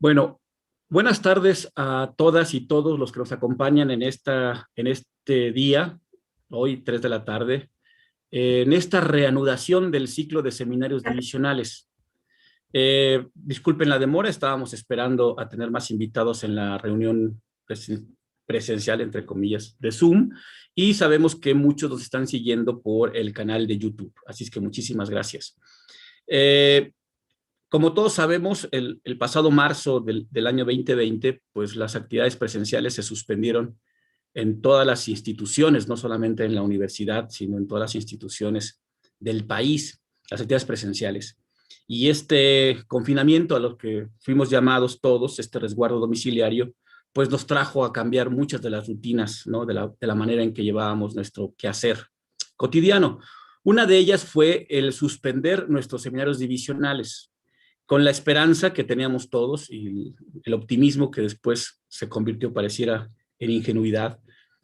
Bueno, buenas tardes a todas y todos los que nos acompañan en este día, hoy 3 de la tarde, en esta reanudación del ciclo de seminarios divisionales. Disculpen la demora, estábamos esperando a tener más invitados en la reunión presencial, entre comillas, de Zoom, y sabemos que muchos nos están siguiendo por el canal de YouTube, así es que muchísimas gracias. Como todos sabemos, el pasado marzo del año 2020, pues las actividades presenciales se suspendieron en todas las instituciones, no solamente en la universidad, sino en todas las instituciones del país, las actividades presenciales. Y este confinamiento a lo que fuimos llamados todos, este resguardo domiciliario, pues nos trajo a cambiar muchas de las rutinas, ¿no? de la manera en que llevábamos nuestro quehacer cotidiano. Una de ellas fue el suspender nuestros seminarios divisionales, con la esperanza que teníamos todos y el optimismo que después se convirtió, pareciera, en ingenuidad,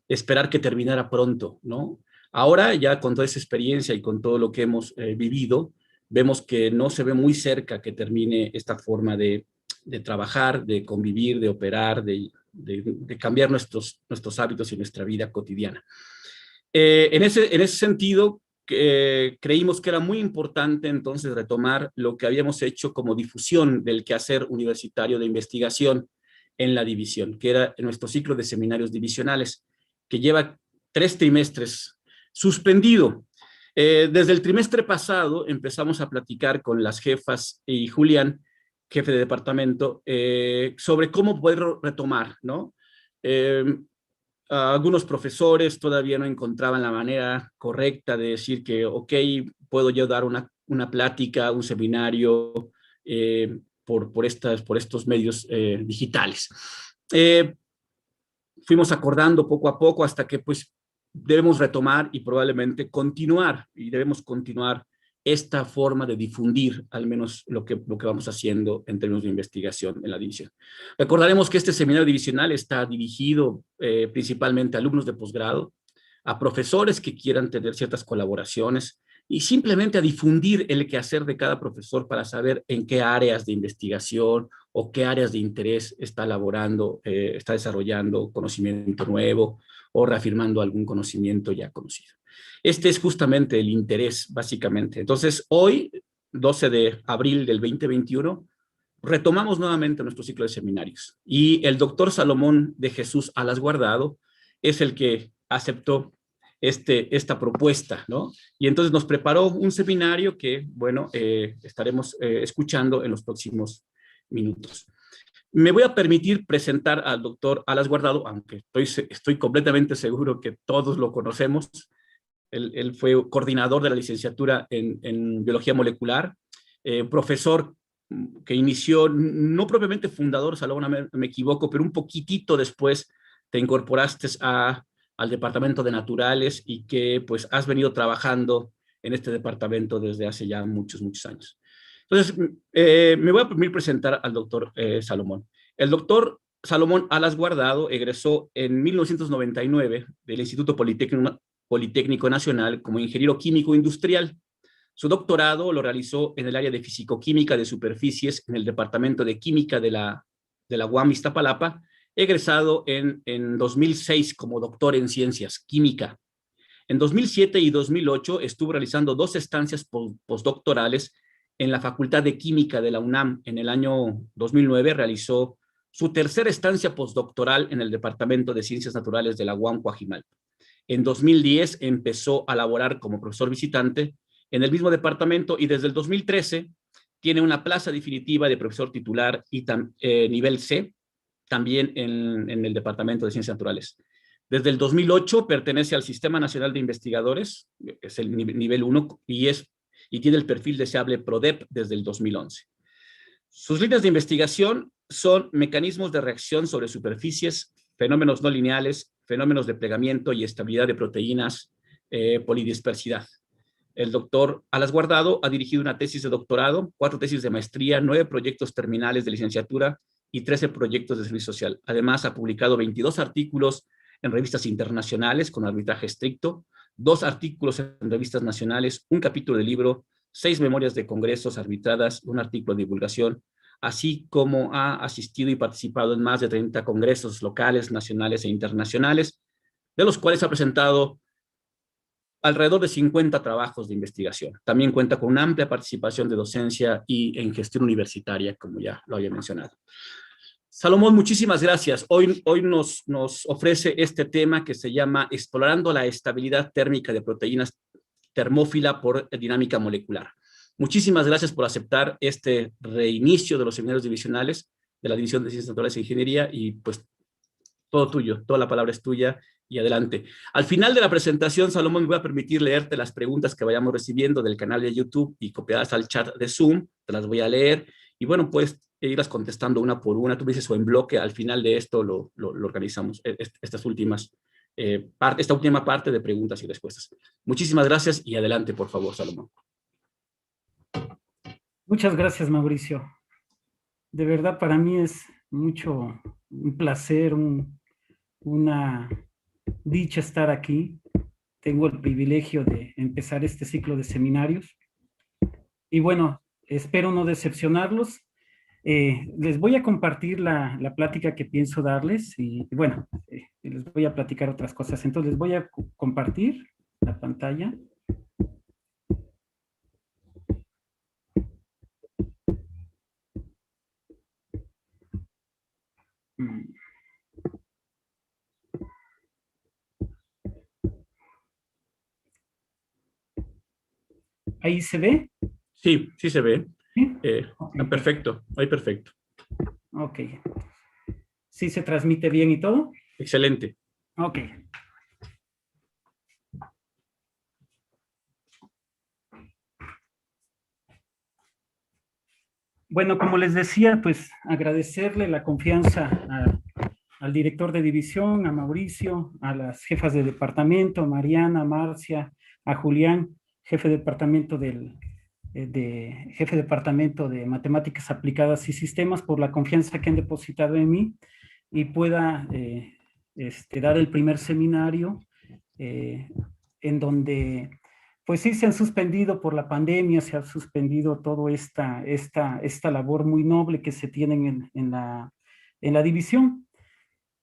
esperar que terminara pronto, ¿no? Ahora, ya con toda esa experiencia y con todo lo que hemos vivido, vemos que no se ve muy cerca que termine esta forma de trabajar, de convivir, de operar, de cambiar nuestros hábitos y nuestra vida cotidiana. En ese sentido, creímos que era muy importante entonces retomar lo que habíamos hecho como difusión del quehacer universitario de investigación en la división, que era nuestro ciclo de seminarios divisionales, que lleva 3 trimestres suspendido. Desde el trimestre pasado empezamos a platicar con las jefas y Julián, jefe de departamento, sobre cómo poder retomar, ¿no? Algunos profesores todavía no encontraban la manera correcta de decir que, ok, puedo yo dar una plática, un seminario por estos medios digitales. Fuimos acordando poco a poco hasta que pues debemos retomar y probablemente continuar, y debemos continuar esta forma de difundir al menos lo que vamos haciendo en términos de investigación en la división. Recordaremos que este seminario divisional está dirigido principalmente a alumnos de posgrado, a profesores que quieran tener ciertas colaboraciones y simplemente a difundir el quehacer de cada profesor para saber en qué áreas de investigación o qué áreas de interés está elaborando, está desarrollando conocimiento nuevo o reafirmando algún conocimiento ya conocido. Este es justamente el interés, básicamente. Entonces, hoy, 12 de abril del 2021, retomamos nuevamente nuestro ciclo de seminarios y el doctor Salomón de Jesús Alas Guardado es el que aceptó esta propuesta, ¿no? Y entonces nos preparó un seminario que, bueno, estaremos escuchando en los próximos minutos. Me voy a permitir presentar al doctor Alas Guardado, aunque estoy completamente seguro que todos lo conocemos. Él fue coordinador de la licenciatura en biología molecular, profesor que inició, no propiamente fundador, Salomón, me equivoco, pero un poquitito después te incorporaste al departamento de naturales y que pues has venido trabajando en este departamento desde hace ya muchos años. Entonces, me voy a permitir presentar al doctor Salomón. El doctor Salomón Alas Guardado egresó en 1999 del Instituto Politécnico Nacional como ingeniero químico industrial. Su doctorado lo realizó en el área de fisicoquímica de superficies en el Departamento de Química de la UAM Iztapalapa, egresado en 2006 como doctor en ciencias química. En 2007 y 2008 estuvo realizando 2 estancias postdoctorales en la Facultad de Química de la UNAM. En el año 2009 realizó su tercera estancia postdoctoral en el Departamento de Ciencias Naturales de la UAM Coajimalpa. En 2010 empezó a laborar como profesor visitante en el mismo departamento y desde el 2013 tiene una plaza definitiva de profesor titular y nivel C, también en el Departamento de Ciencias Naturales. Desde el 2008 pertenece al Sistema Nacional de Investigadores, es el nivel 1, y tiene el perfil deseable PRODEP desde el 2011. Sus líneas de investigación son mecanismos de reacción sobre superficies, fenómenos no lineales, fenómenos de plegamiento y estabilidad de proteínas, polidispersidad. El doctor Alas Guardado ha dirigido una tesis de doctorado, 4 tesis de maestría, 9 proyectos terminales de licenciatura y 13 proyectos de servicio social. Además, ha publicado 22 artículos en revistas internacionales con arbitraje estricto, 2 artículos en revistas nacionales, un capítulo de libro, 6 memorias de congresos arbitradas, un artículo de divulgación, así como ha asistido y participado en más de 30 congresos locales, nacionales e internacionales, de los cuales ha presentado alrededor de 50 trabajos de investigación. También cuenta con una amplia participación de docencia y en gestión universitaria, como ya lo había mencionado. Salomón, muchísimas gracias. Hoy nos ofrece este tema que se llama Explorando la estabilidad térmica de proteínas termófila por dinámica molecular. Muchísimas gracias por aceptar este reinicio de los seminarios divisionales de la División de Ciencias Naturales e Ingeniería y pues todo tuyo, toda la palabra es tuya y adelante. Al final de la presentación, Salomón, me voy a permitir leerte las preguntas que vayamos recibiendo del canal de YouTube y copiadas al chat de Zoom, te las voy a leer y bueno, puedes irlas contestando una por una, tú me dices o en bloque, al final de esto lo organizamos, esta última parte de preguntas y respuestas. Muchísimas gracias y adelante, por favor, Salomón. Muchas gracias, Mauricio. De verdad, para mí es un placer, una dicha estar aquí. Tengo el privilegio de empezar este ciclo de seminarios. Y bueno, espero no decepcionarlos. Les voy a compartir la plática que pienso darles y bueno, les voy a platicar otras cosas. Entonces, les voy a compartir la pantalla. ¿Ahí se ve? Sí, sí se ve. ¿Sí? Okay. Perfecto, ahí perfecto. Ok. ¿Sí se transmite bien y todo? Excelente. Ok. Bueno, como les decía, pues agradecerle la confianza al director de división, a Mauricio, a las jefas de departamento, a Mariana, a Marcia, a Julián, jefe de departamento jefe de departamento de matemáticas aplicadas y sistemas, por la confianza que han depositado en mí y pueda dar el primer seminario en donde pues sí se han suspendido por la pandemia, se ha suspendido toda esta labor muy noble que se tiene en la división.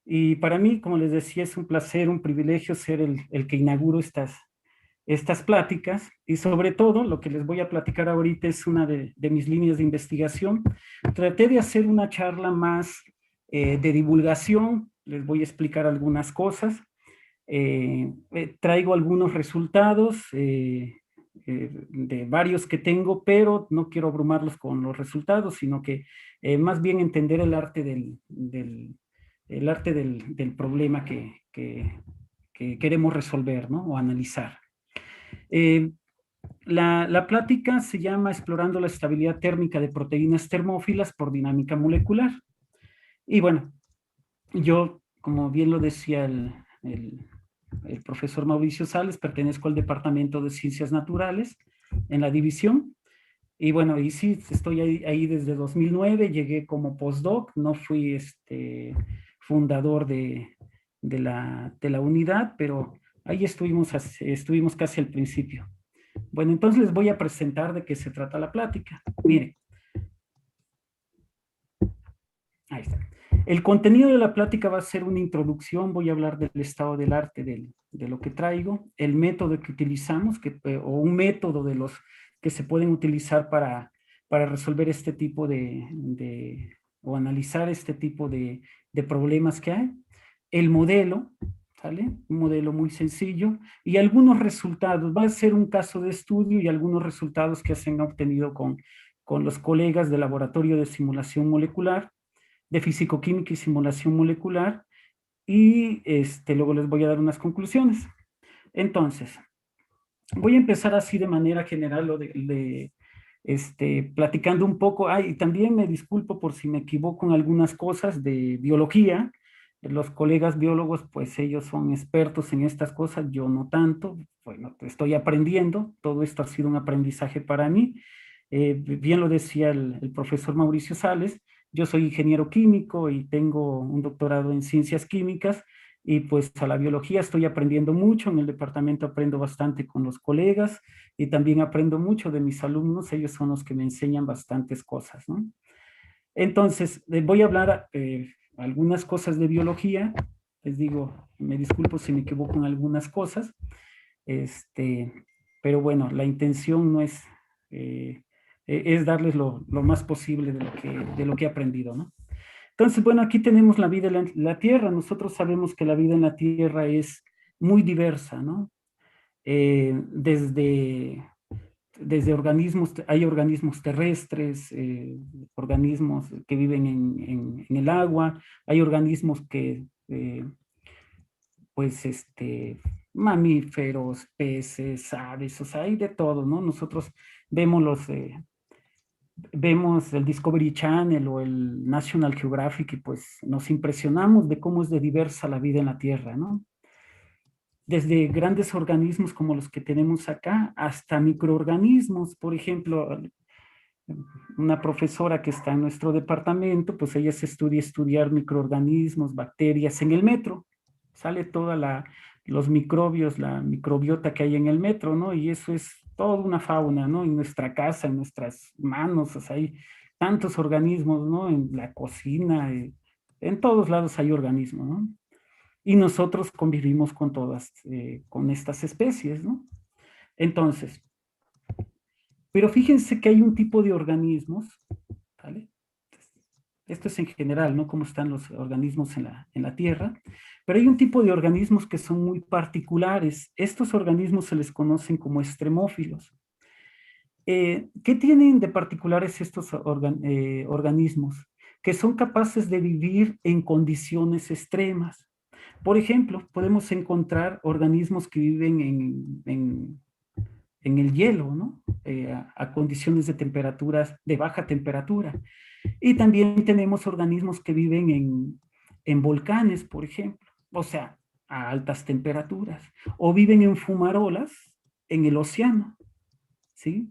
Y para mí, como les decía, es un placer, un privilegio ser el que inauguro estas pláticas y sobre todo lo que les voy a platicar ahorita es una de mis líneas de investigación. Traté de hacer una charla más de divulgación, les voy a explicar algunas cosas. Traigo algunos resultados de varios que tengo, pero no quiero abrumarlos con los resultados, sino que más bien entender el arte del problema que queremos resolver, ¿no? O analizar. La plática se llama Explorando la estabilidad térmica de proteínas termófilas por dinámica molecular. Y bueno, yo, como bien lo decía el profesor Mauricio Sales, pertenezco al Departamento de Ciencias Naturales en la división. Y bueno, y sí, estoy ahí desde 2009, llegué como postdoc, no fui fundador de la unidad, pero ahí estuvimos casi al principio. Bueno, entonces les voy a presentar de qué se trata la plática. Miren. Ahí está. El contenido de la plática va a ser una introducción, voy a hablar del estado del arte de lo que traigo, el método que utilizamos, o un método de los que se pueden utilizar para resolver este tipo o analizar este tipo de problemas que hay, el modelo, ¿sale? Un modelo muy sencillo, y algunos resultados, va a ser un caso de estudio y algunos resultados que se han obtenido con los colegas del Laboratorio de Simulación Molecular, de Físico-Química y Simulación Molecular, y luego les voy a dar unas conclusiones. Entonces, voy a empezar así de manera general, platicando un poco, y también me disculpo por si me equivoco en algunas cosas de biología. Los colegas biólogos, pues ellos son expertos en estas cosas, yo no tanto. Bueno, estoy aprendiendo, todo esto ha sido un aprendizaje para mí. Bien lo decía el profesor Mauricio Sales, yo soy ingeniero químico y tengo un doctorado en ciencias químicas y pues a la biología estoy aprendiendo mucho, en el departamento aprendo bastante con los colegas y también aprendo mucho de mis alumnos, ellos son los que me enseñan bastantes cosas, ¿no? Entonces, voy a hablar algunas cosas de biología. Les digo, me disculpo si me equivoco en algunas cosas. Pero bueno, la intención no es, es darles lo más posible de lo que he aprendido, ¿no? Entonces, bueno, aquí tenemos la vida en la Tierra. Nosotros sabemos que la vida en la Tierra es muy diversa, ¿no? Desde organismos, hay organismos terrestres, organismos que viven en el agua, hay organismos que, pues, mamíferos, peces, aves, o sea, hay de todo, ¿no? Nosotros vemos vemos el Discovery Channel o el National Geographic y pues nos impresionamos de cómo es de diversa la vida en la Tierra, ¿no? Desde grandes organismos como los que tenemos acá hasta microorganismos. Por ejemplo, una profesora que está en nuestro departamento, pues ella se estudiar microorganismos, bacterias en el metro. Sale los microbios, la microbiota que hay en el metro, ¿no? Y eso es toda una fauna, ¿no? En nuestra casa, en nuestras manos, o sea, hay tantos organismos, ¿no? En la cocina, en todos lados hay organismos, ¿no? Y nosotros convivimos con todas, con estas especies, ¿no? Entonces, pero fíjense que hay un tipo de organismos, ¿vale? Esto es en general, ¿no? Cómo están los organismos en la Tierra, pero hay un tipo de organismos que son muy particulares. Estos organismos se les conocen como extremófilos. ¿Qué tienen de particulares estos organismos? Que son capaces de vivir en condiciones extremas. Por ejemplo, podemos encontrar organismos que viven en el hielo, ¿no? A condiciones de temperaturas, de baja temperatura. Y también tenemos organismos que viven en volcanes, por ejemplo, o sea, a altas temperaturas, o viven en fumarolas en el océano, ¿sí?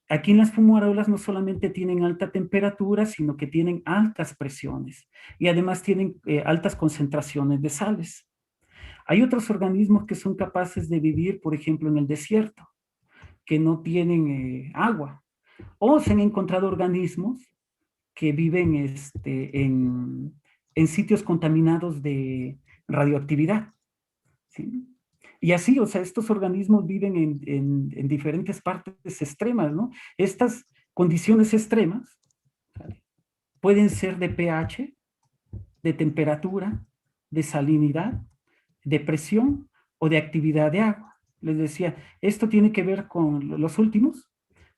Aquí en las fumarolas no solamente tienen alta temperatura, sino que tienen altas presiones y además tienen altas concentraciones de sales. Hay otros organismos que son capaces de vivir, por ejemplo, en el desierto, que no tienen agua. O se han encontrado organismos que viven en sitios contaminados de radioactividad, ¿sí? Y así, o sea, estos organismos viven en diferentes partes extremas, ¿no? Estas condiciones extremas, ¿vale? Pueden ser de pH, de temperatura, de salinidad, de presión o de actividad de agua. Les decía, esto tiene que ver con los últimos,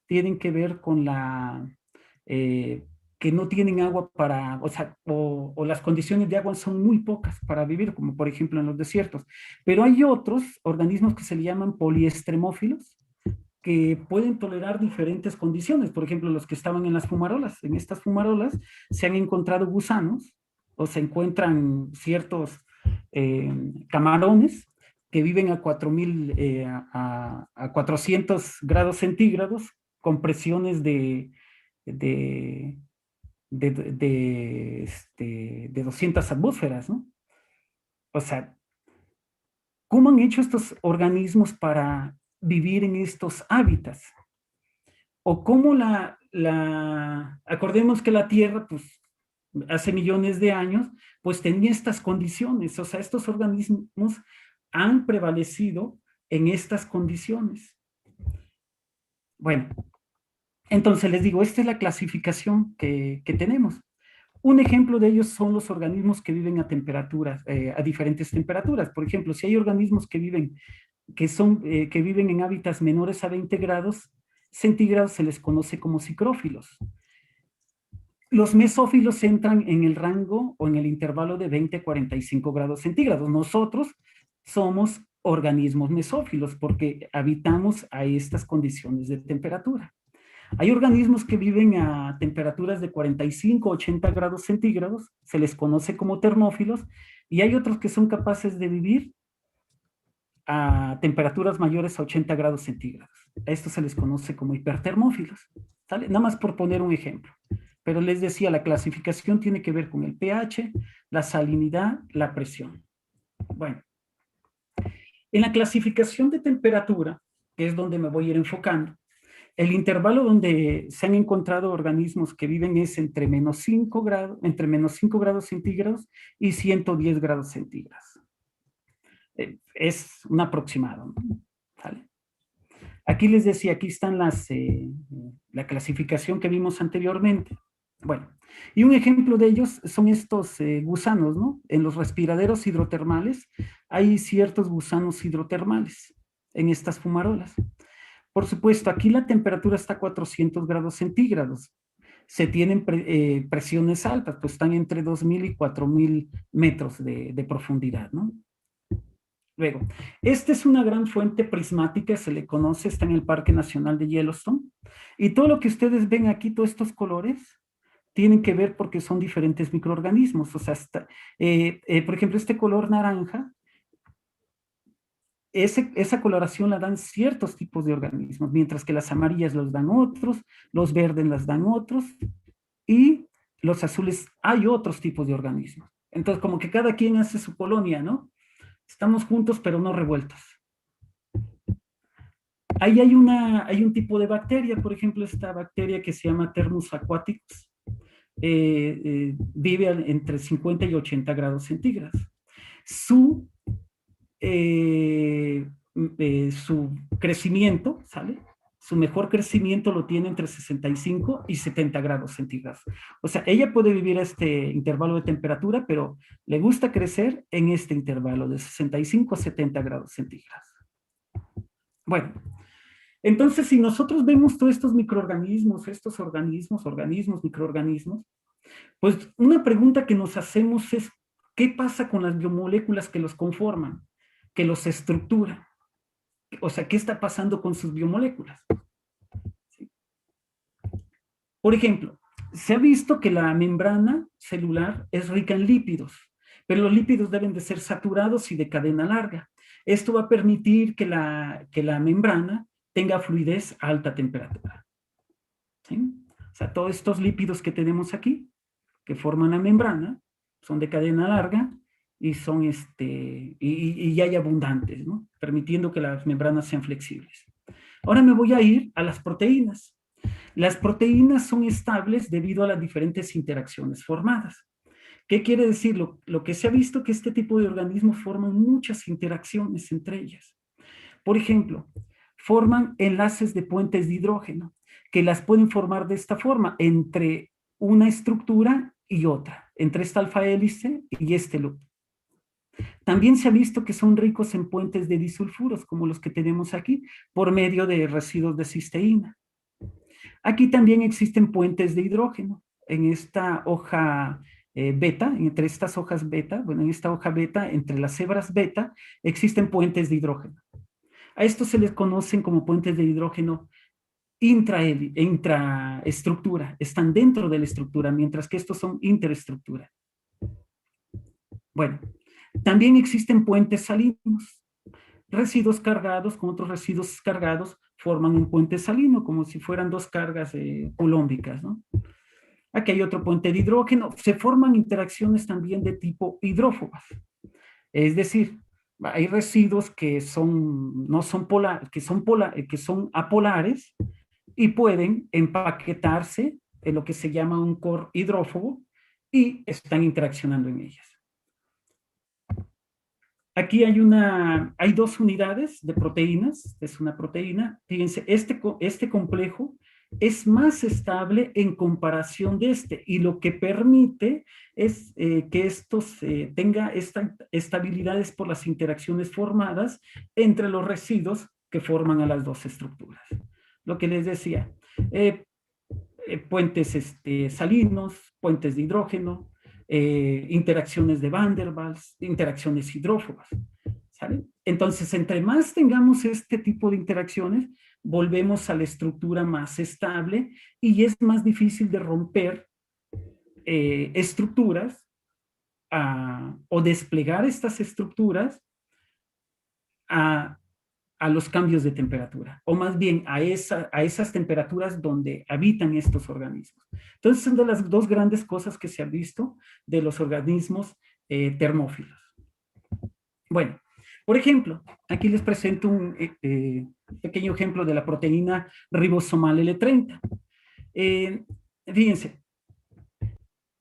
tienen que ver con eh, que no tienen agua para, o sea, o las condiciones de agua son muy pocas para vivir, como por ejemplo en los desiertos. Pero hay otros organismos que se le llaman poliestremófilos, que pueden tolerar diferentes condiciones. Por ejemplo, los que estaban en las fumarolas. En estas fumarolas se han encontrado gusanos o se encuentran ciertos camarones que viven a 4000, a 400 grados centígrados con presiones de, de 200 atmósferas, ¿no? O sea, ¿cómo han hecho estos organismos para vivir en estos hábitats? O cómo acordemos que la Tierra, pues, hace millones de años, pues tenía estas condiciones, o sea, estos organismos han prevalecido en estas condiciones. Bueno, entonces les digo, esta es la clasificación que tenemos. Un ejemplo de ellos son los organismos que viven a temperaturas, a diferentes temperaturas. Por ejemplo, si hay organismos que viven, que viven en hábitats menores a 20 grados centígrados, se les conoce como psicrófilos. Los mesófilos entran en el rango o en el intervalo de 20 a 45 grados centígrados. Nosotros somos organismos mesófilos porque habitamos a estas condiciones de temperatura. Hay organismos que viven a temperaturas de 45 a 80 grados centígrados, se les conoce como termófilos, y hay otros que son capaces de vivir a temperaturas mayores a 80 grados centígrados. A estos se les conoce como hipertermófilos. ¿Sale? Nada más por poner un ejemplo. Pero les decía, la clasificación tiene que ver con el pH, la salinidad, la presión. Bueno, en la clasificación de temperatura, que es donde me voy a ir enfocando, El intervalo donde se han encontrado organismos que viven es entre menos 5 grados centígrados y 110 grados centígrados. Es un aproximado, ¿no? ¿Vale? Aquí les decía, aquí están la clasificación que vimos anteriormente. Bueno, y un ejemplo de ellos son estos gusanos, ¿no? En los respiraderos hidrotermales hay ciertos gusanos hidrotermales en estas fumarolas. Por supuesto, aquí la temperatura está a 400 grados centígrados. Se tienen presiones altas, pues están entre 2.000 y 4.000 metros de profundidad, ¿no? Luego, esta es una gran fuente prismática, se le conoce, está en el Parque Nacional de Yellowstone. Y todo lo que ustedes ven aquí, todos estos colores, tienen que ver porque son diferentes microorganismos. O sea, por ejemplo, este color naranja, esa coloración la dan ciertos tipos de organismos, mientras que las amarillas los dan otros, los verdes las dan otros, y los azules hay otros tipos de organismos. Entonces, como que cada quien hace su colonia, ¿no? Estamos juntos, pero no revueltos. Ahí hay un tipo de bacteria, por ejemplo, esta bacteria que se llama Thermus aquaticus, vive entre 50 y 80 grados centígrados. Su crecimiento, ¿sale? Su mejor crecimiento lo tiene entre 65 y 70 grados centígrados. O sea, ella puede vivir a este intervalo de temperatura, pero le gusta crecer en este intervalo de 65 a 70 grados centígrados. Bueno, entonces si nosotros vemos todos estos microorganismos, microorganismos, pues una pregunta que nos hacemos es, ¿qué pasa con las biomoléculas que los conforman, que los estructuran? O sea, ¿qué está pasando con sus biomoléculas? ¿Sí? Por ejemplo, se ha visto que la membrana celular es rica en lípidos, pero los lípidos deben de ser saturados y de cadena larga. Esto va a permitir que la membrana tenga fluidez a alta temperatura. ¿Sí? O sea, todos estos lípidos que tenemos aquí, que forman la membrana, son de cadena larga y son y hay abundantes, ¿no? Permitiendo que las membranas sean flexibles. Ahora me voy a ir a las proteínas. Las proteínas son estables debido a las diferentes interacciones formadas. ¿Qué quiere decir? Lo que se ha visto que este tipo de organismos forman muchas interacciones entre ellas. Por ejemplo, forman enlaces de puentes de hidrógeno, que las pueden formar de esta forma, entre una estructura y otra, entre esta alfa hélice y este loop. También se ha visto que son ricos en puentes de disulfuros, como los que tenemos aquí, por medio de residuos de cisteína. Aquí también existen puentes de hidrógeno. En esta hoja beta, entre estas hojas beta, bueno, en esta hoja beta, entre las hebras beta, existen puentes de hidrógeno. A estos se les conocen como puentes de hidrógeno intraestructura, están dentro de la estructura, mientras que estos son interestructura. Bueno, también existen puentes salinos. Residuos cargados con otros residuos cargados forman un puente salino, como si fueran dos cargas colómbicas, ¿no? Aquí hay otro puente de hidrógeno. Se forman interacciones también de tipo hidrófobas. Es decir, hay residuos que son apolares y pueden empaquetarse en lo que se llama un core hidrófobo y están interaccionando en ellas. Aquí hay dos unidades de proteínas, es una proteína. Fíjense, este complejo es más estable en comparación de este y lo que permite es que estos tenga esta estabilidad por las interacciones formadas entre los residuos que forman a las dos estructuras. Lo que les decía, puentes salinos, puentes de hidrógeno, interacciones de Van der Waals, interacciones hidrófobas. ¿Sale? Entonces, entre más tengamos este tipo de interacciones, volvemos a la estructura más estable y es más difícil de romper estructuras o desplegar estas estructuras a los cambios de temperatura, o más bien a esas temperaturas donde habitan estos organismos. Entonces, son de las dos grandes cosas que se han visto de los organismos termófilos. Bueno, Por ejemplo, aquí les presento un pequeño ejemplo de la proteína ribosomal L30. Fíjense,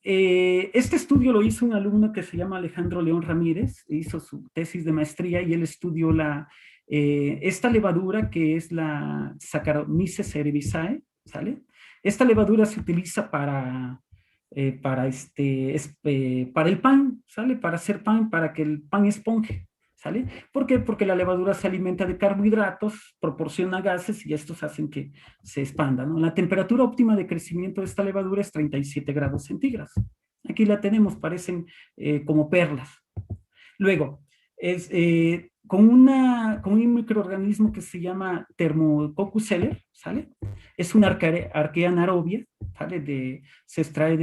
este estudio lo hizo un alumno que se llama Alejandro León Ramírez, hizo su tesis de maestría y él estudió esta levadura que es la Saccharomyces cerevisiae, ¿sale? Esta levadura se utiliza para el pan, ¿sale? Para hacer pan, para que el pan esponje, ¿sale? ¿Por qué? Porque la levadura se alimenta de carbohidratos, proporciona gases y estos hacen que se expanda, ¿no? La temperatura óptima de crecimiento de esta levadura es 37 grados centígrados. Aquí la tenemos, parecen como perlas. Luego, con un microorganismo que se llama Thermococcus celer, ¿sale? Es una arquea anaerobia, ¿sale? Se extrae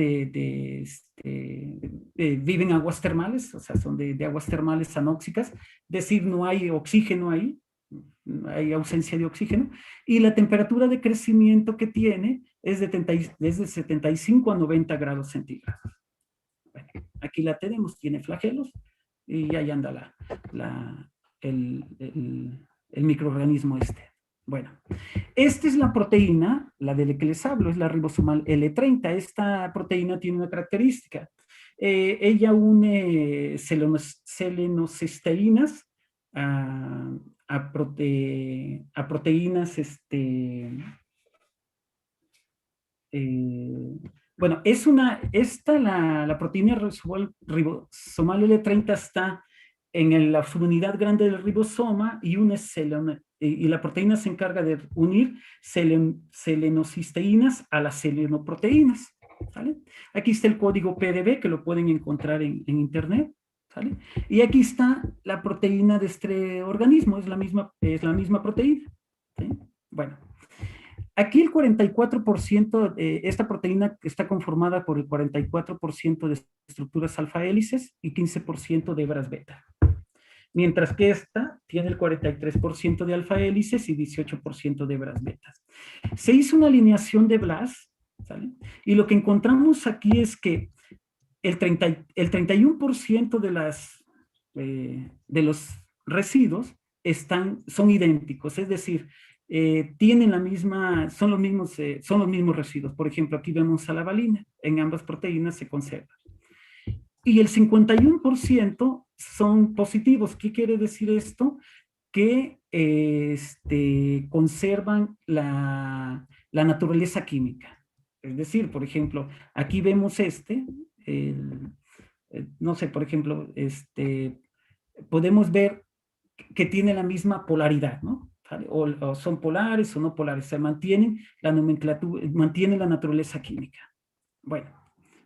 vive en aguas termales, o sea, son de aguas termales anóxicas, es decir, no hay oxígeno ahí, hay ausencia de oxígeno, y la temperatura de crecimiento que tiene es de 75 a 90 grados centígrados. Bueno, aquí la tenemos, tiene flagelos, y ahí anda el microorganismo este. Bueno, esta es la proteína, la de la que les hablo, es la ribosomal L30. Esta proteína tiene una característica. Ella une selenocisteínas a proteínas, bueno, la proteína ribosomal L30 está en la subunidad grande del ribosoma y y la proteína se encarga de unir selenocisteínas a las selenoproteínas, ¿sale? Aquí está el código PDB que lo pueden encontrar en internet, ¿sale? Y aquí está la proteína de este organismo, es la misma proteína, ¿sí? Bueno. Aquí el 44%, esta proteína está conformada por el 44% de estructuras alfa hélices y 15% de hebras beta. Mientras que esta tiene el 43% de alfa hélices y 18% de hebras betas. Se hizo una alineación de BLAS, ¿sale? Y lo que encontramos aquí es que el 31% de los residuos son idénticos, es decir, tienen son los mismos residuos. Por ejemplo, aquí vemos a la valina, en ambas proteínas se conserva. Y el 51% son positivos. ¿Qué quiere decir esto? Que conservan la naturaleza química. Es decir, por ejemplo, aquí vemos no sé, por ejemplo, podemos ver que tiene la misma polaridad, ¿no? O son polares o no polares, se mantienen la nomenclatura, mantienen la naturaleza química. Bueno,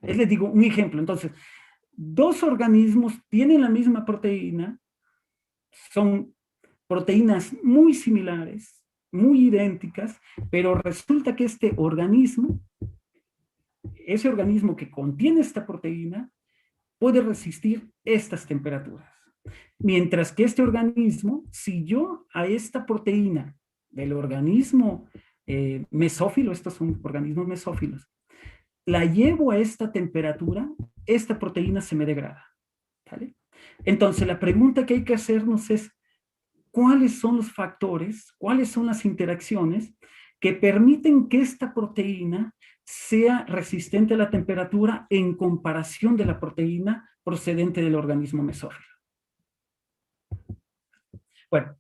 les digo un ejemplo. Entonces, dos organismos tienen la misma proteína, son proteínas muy similares, muy idénticas, pero resulta que ese organismo que contiene esta proteína, puede resistir estas temperaturas. Mientras que este organismo, si yo a esta proteína del organismo mesófilo, estos son organismos mesófilos, la llevo a esta temperatura, esta proteína se me degrada, ¿vale? Entonces la pregunta que hay que hacernos es, ¿cuáles son los factores, cuáles son las interacciones que permiten que esta proteína sea resistente a la temperatura en comparación de la proteína procedente del organismo mesófilo? Bueno,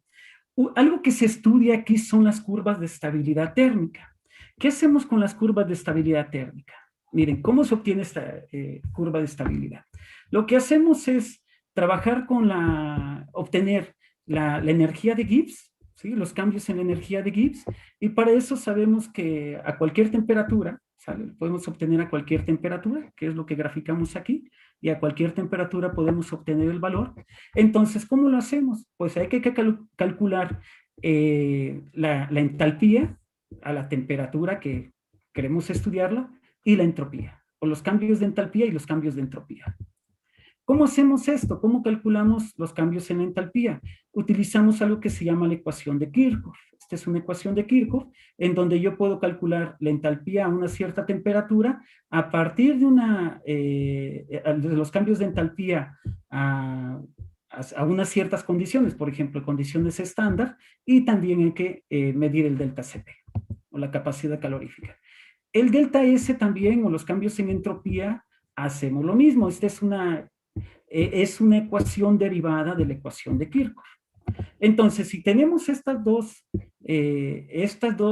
algo que se estudia aquí son las curvas de estabilidad térmica. ¿Qué hacemos con las curvas de estabilidad térmica? Miren, ¿cómo se obtiene esta curva de estabilidad? Lo que hacemos es trabajar con obtener la energía de Gibbs, ¿sí? Los cambios en la energía de Gibbs, y para eso sabemos que a cualquier temperatura, ¿sale? Podemos obtener a cualquier temperatura, que es lo que graficamos aquí, y a cualquier temperatura podemos obtener el valor. Entonces, ¿cómo lo hacemos? Pues hay que calcular la entalpía a la temperatura que queremos estudiarla y la entropía, o los cambios de entalpía y los cambios de entropía. ¿Cómo hacemos esto? ¿Cómo calculamos los cambios en la entalpía? Utilizamos algo que se llama la ecuación de Kirchhoff. Esta es una ecuación de Kirchhoff en donde yo puedo calcular la entalpía a una cierta temperatura a partir de los cambios de entalpía a a unas ciertas condiciones, por ejemplo, condiciones estándar, y también hay que medir el delta Cp, o la capacidad calorífica. El delta S también, o los cambios en entropía, hacemos lo mismo. Esta es una ecuación derivada de la ecuación de Kirchhoff. Entonces, si tenemos estas dos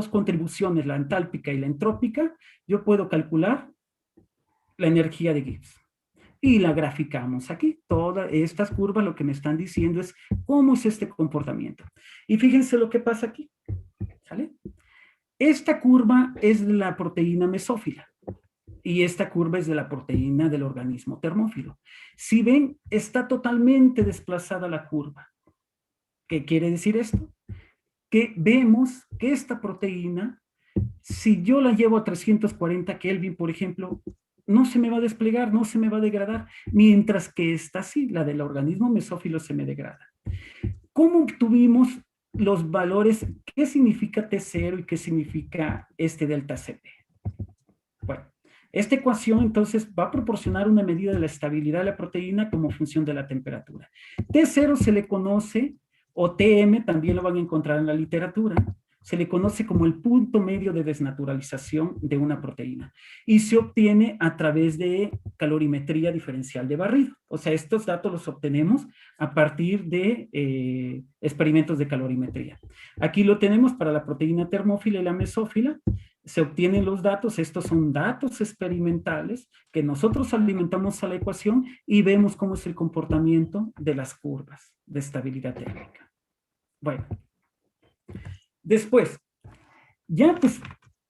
contribuciones, la entálpica y la entrópica, yo puedo calcular la energía de Gibbs. Y la graficamos aquí. Todas estas curvas lo que me están diciendo es cómo es este comportamiento. Y fíjense lo que pasa aquí. ¿Sale? Esta curva es de la proteína mesófila. Y esta curva es de la proteína del organismo termófilo. Si ven, está totalmente desplazada la curva. ¿Qué quiere decir esto? Que vemos que esta proteína, si yo la llevo a 340 Kelvin, por ejemplo, no se me va a desplegar, no se me va a degradar, mientras que esta sí, la del organismo mesófilo, se me degrada. ¿Cómo obtuvimos los valores? ¿Qué significa T0 y qué significa este delta Cp? Bueno, esta ecuación entonces va a proporcionar una medida de la estabilidad de la proteína como función de la temperatura. T0 se le conoce, o Tm también lo van a encontrar en la literatura, se le conoce como el punto medio de desnaturalización de una proteína y se obtiene a través de calorimetría diferencial de barrido. O sea, estos datos los obtenemos a partir de experimentos de calorimetría. Aquí lo tenemos para la proteína termófila y la mesófila. Se obtienen los datos, estos son datos experimentales que nosotros alimentamos a la ecuación y vemos cómo es el comportamiento de las curvas de estabilidad térmica. Bueno, después, ya pues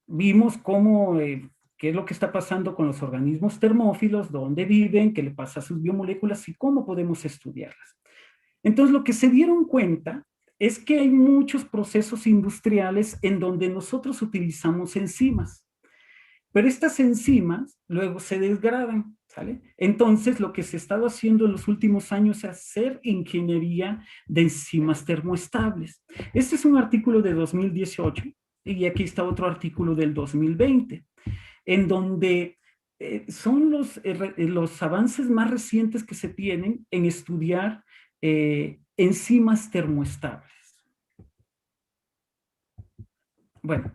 vimos cómo, qué es lo que está pasando con los organismos termófilos, dónde viven, qué le pasa a sus biomoléculas y cómo podemos estudiarlas. Entonces, lo que se dieron cuenta es que hay muchos procesos industriales en donde nosotros utilizamos enzimas, pero estas enzimas luego se desgradan, ¿sale? Entonces, lo que se ha estado haciendo en los últimos años es hacer ingeniería de enzimas termoestables. Este es un artículo de 2018 y aquí está otro artículo del 2020, en donde son los avances más recientes que se tienen en estudiar enzimas termoestables. Bueno,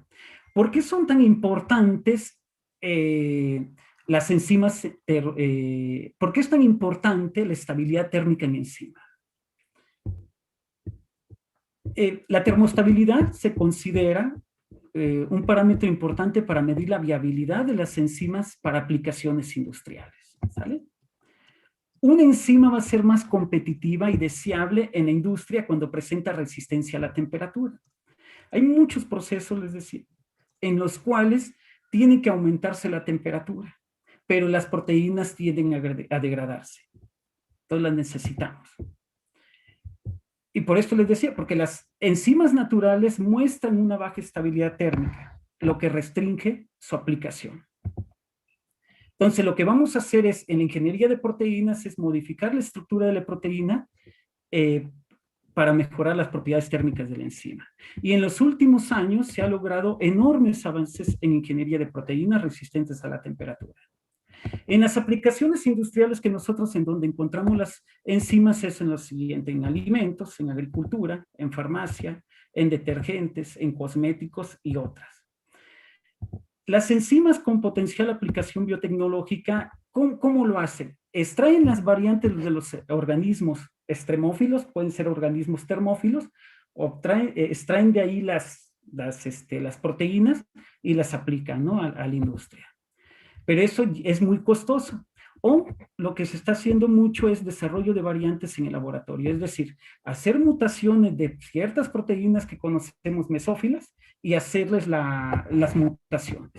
¿por qué son tan importantes las enzimas? ¿Por qué es tan importante la estabilidad térmica en enzima? La termostabilidad se considera un parámetro importante para medir la viabilidad de las enzimas para aplicaciones industriales, ¿sale? Una enzima va a ser más competitiva y deseable en la industria cuando presenta resistencia a la temperatura. Hay muchos procesos, les decía, en los cuales tiene que aumentarse la temperatura, pero las proteínas tienden a degradarse. Entonces las necesitamos. Y por esto les decía, porque las enzimas naturales muestran una baja estabilidad térmica, lo que restringe su aplicación. Entonces, lo que vamos a hacer es, en la ingeniería de proteínas, es modificar la estructura de la proteína para mejorar las propiedades térmicas de la enzima. Y en los últimos años se ha logrado enormes avances en ingeniería de proteínas resistentes a la temperatura. En las aplicaciones industriales que nosotros en donde encontramos las enzimas es en lo siguiente: en alimentos, en agricultura, en farmacia, en detergentes, en cosméticos y otras. Las enzimas con potencial aplicación biotecnológica, ¿cómo lo hacen? Extraen las variantes de los organismos extremófilos, pueden ser organismos termófilos, extraen de ahí las proteínas y las aplican, ¿no?, a la industria. Pero eso es muy costoso. O lo que se está haciendo mucho es desarrollo de variantes en el laboratorio, es decir, hacer mutaciones de ciertas proteínas que conocemos mesófilas y hacerles las mutaciones.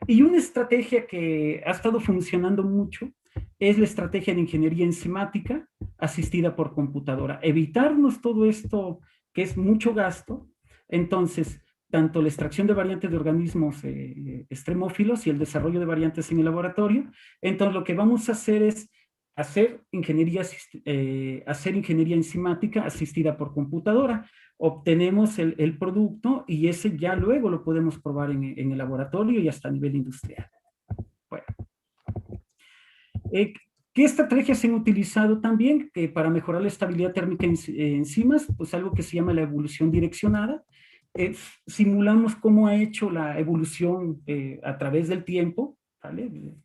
Y una estrategia que ha estado funcionando mucho es la estrategia de ingeniería enzimática asistida por computadora. Evitarnos todo esto que es mucho gasto. Entonces, tanto la extracción de variantes de organismos extremófilos y el desarrollo de variantes en el laboratorio. Entonces, lo que vamos a hacer es hacer ingeniería enzimática asistida por computadora. Obtenemos el producto y ese ya luego lo podemos probar en el laboratorio y hasta a nivel industrial. Bueno. ¿Qué estrategias se han utilizado también para mejorar la estabilidad térmica en enzimas? Pues algo que se llama la evolución direccionada. Simulamos cómo ha hecho la evolución a través del tiempo, ¿vale?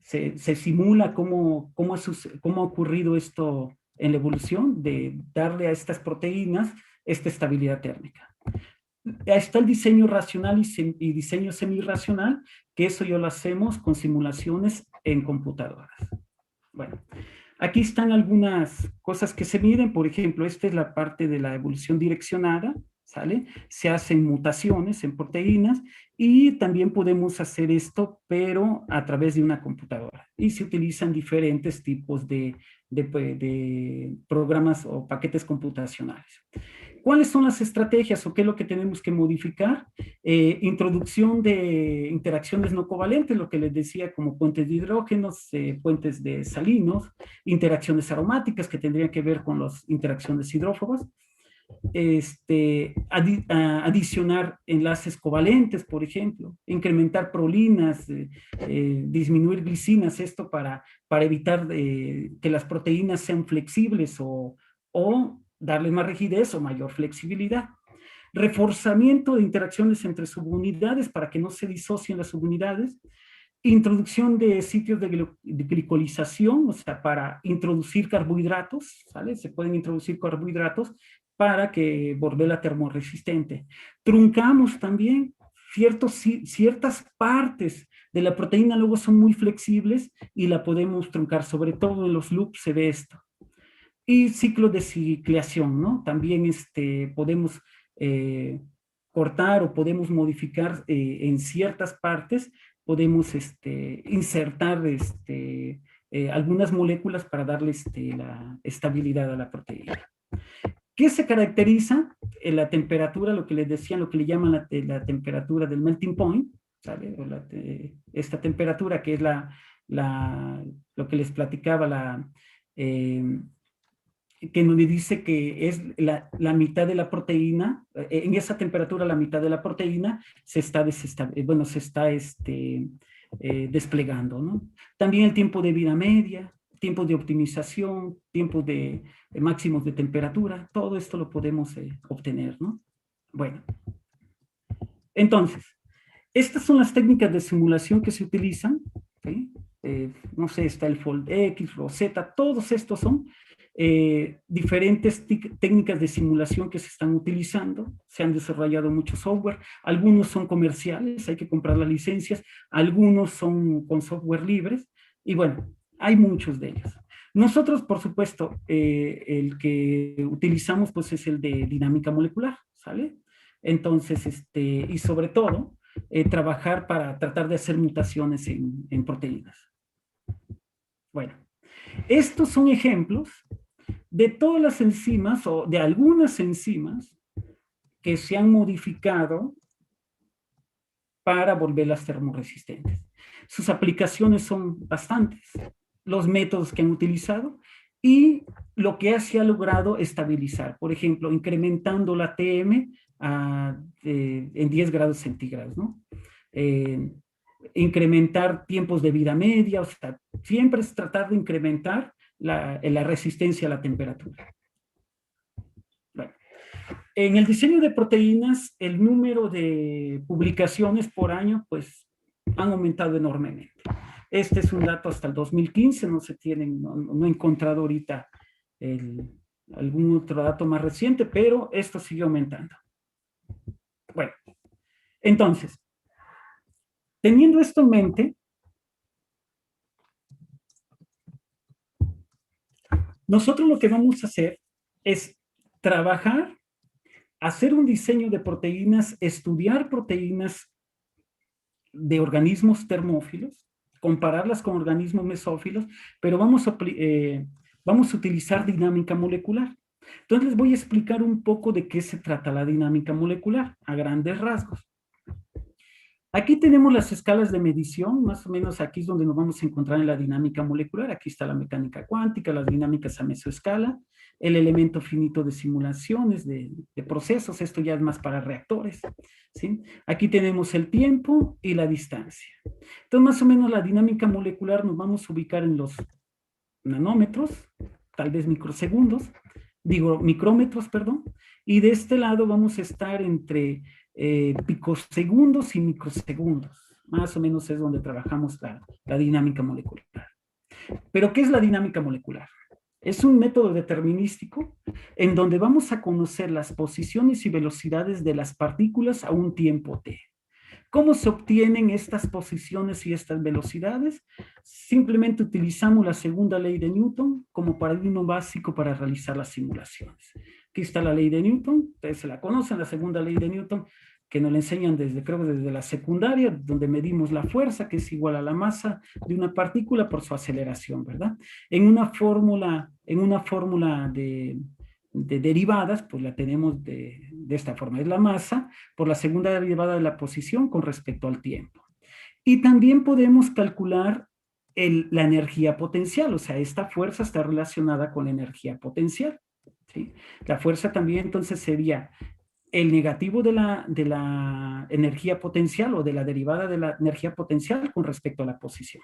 Se simula cómo ha ocurrido esto en la evolución, de darle a estas proteínas esta estabilidad térmica. Está el diseño racional y diseño semirracional, que eso ya lo hacemos con simulaciones en computadoras. Bueno, aquí están algunas cosas que se miden. Por ejemplo, esta es la parte de la evolución direccionada, ¿sale? Se hacen mutaciones en proteínas y también podemos hacer esto, pero a través de una computadora. Y se utilizan diferentes tipos de programas o paquetes computacionales. ¿Cuáles son las estrategias o qué es lo que tenemos que modificar? Introducción de interacciones no covalentes, lo que les decía, como puentes de hidrógenos, puentes de salinos, interacciones aromáticas que tendrían que ver con las interacciones hidrófobas, adicionar enlaces covalentes, por ejemplo, incrementar prolinas, disminuir glicinas, esto para evitar que las proteínas sean flexibles o darle más rigidez o mayor flexibilidad. Reforzamiento de interacciones entre subunidades para que no se disocien las subunidades. Introducción de sitios de glicolización, o sea, para introducir carbohidratos, ¿sale? Se pueden introducir carbohidratos para que volverla termorresistente. Truncamos también ciertas partes de la proteína, luego son muy flexibles y la podemos truncar, sobre todo en los loops se ve esto. Y ciclo de cicliación, ¿no? También podemos cortar o podemos modificar en ciertas partes, podemos insertar algunas moléculas para darle la estabilidad a la proteína. ¿Qué se caracteriza? La temperatura, lo que les decía, lo que le llaman la temperatura del melting point, ¿sale? Esta temperatura que es lo que les platicaba, que nos dice que es la mitad de la proteína, en esa temperatura la mitad de la proteína se está desplegando, ¿no? También el tiempo de vida media, tiempo de optimización, tiempo de máximos de temperatura, todo esto lo podemos obtener, ¿no? Bueno, entonces, estas son las técnicas de simulación que se utilizan, ¿sí? No sé, está el Fold X, Rosetta, todos estos son diferentes técnicas de simulación que se están utilizando. Se han desarrollado mucho software, algunos son comerciales, hay que comprar las licencias, algunos son con software libres, y bueno, hay muchos de ellos. Nosotros, por supuesto, el que utilizamos pues es el de dinámica molecular, ¿sale? Entonces, y sobre todo, trabajar para tratar de hacer mutaciones en proteínas. Bueno, estos son ejemplos de todas las enzimas o de algunas enzimas que se han modificado para volverlas termorresistentes. Sus aplicaciones son bastantes, los métodos que han utilizado y lo que se ha logrado estabilizar. Por ejemplo, incrementando la TM en 10 grados centígrados, ¿no? Incrementar tiempos de vida media, o sea, siempre es tratar de incrementar la resistencia a la temperatura. Bueno, en el diseño de proteínas, el número de publicaciones por año, pues, han aumentado enormemente. Este es un dato hasta el 2015, no he encontrado ahorita algún otro dato más reciente, pero esto sigue aumentando. Bueno, entonces, teniendo esto en mente, nosotros lo que vamos a hacer es trabajar, hacer un diseño de proteínas, estudiar proteínas de organismos termófilos, compararlas con organismos mesófilos, pero vamos a utilizar dinámica molecular. Entonces les voy a explicar un poco de qué se trata la dinámica molecular, a grandes rasgos. Aquí tenemos las escalas de medición, más o menos aquí es donde nos vamos a encontrar en la dinámica molecular. Aquí está la mecánica cuántica, las dinámicas a mesoescala. el elemento finito de simulaciones, de procesos, esto ya es más para reactores, ¿sí? Aquí tenemos el tiempo y la distancia. Entonces, más o menos la dinámica molecular nos vamos a ubicar en los nanómetros, tal vez microsegundos, digo micrómetros, perdón, y de este lado vamos a estar entre picosegundos y microsegundos. Más o menos es donde trabajamos la dinámica molecular. ¿Pero qué es la dinámica molecular? Es un método determinístico en donde vamos a conocer las posiciones y velocidades de las partículas a un tiempo t. ¿Cómo se obtienen estas posiciones y estas velocidades? Simplemente utilizamos la segunda ley de Newton como paradigma básico para realizar las simulaciones. Aquí está la ley de Newton, ustedes se la conocen, la segunda ley de Newton, que nos la enseñan desde, creo, desde la secundaria, donde medimos la fuerza, que es igual a la masa de una partícula por su aceleración, ¿verdad? En una fórmula de derivadas, pues la tenemos de esta forma. Es la masa por la segunda derivada de la posición con respecto al tiempo. Y también podemos calcular la energía potencial, o sea, esta fuerza está relacionada con la energía potencial, ¿sí? La fuerza también entonces sería el negativo de la energía potencial o de la derivada de la energía potencial con respecto a la posición.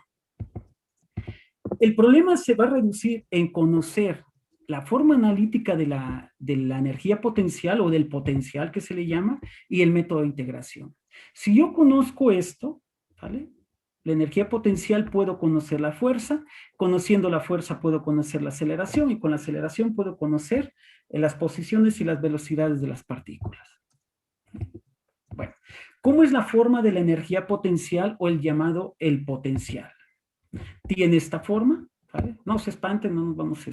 El problema se va a reducir en conocer la forma analítica de la energía potencial o del potencial que se le llama y el método de integración. Si yo conozco esto, ¿vale? La energía potencial puedo conocer la fuerza, conociendo la fuerza puedo conocer la aceleración y con la aceleración puedo conocer las posiciones y las velocidades de las partículas. Bueno, ¿cómo es la forma de la energía potencial o el llamado el potencial? Tiene esta forma, ¿vale? No se espanten, no nos vamos a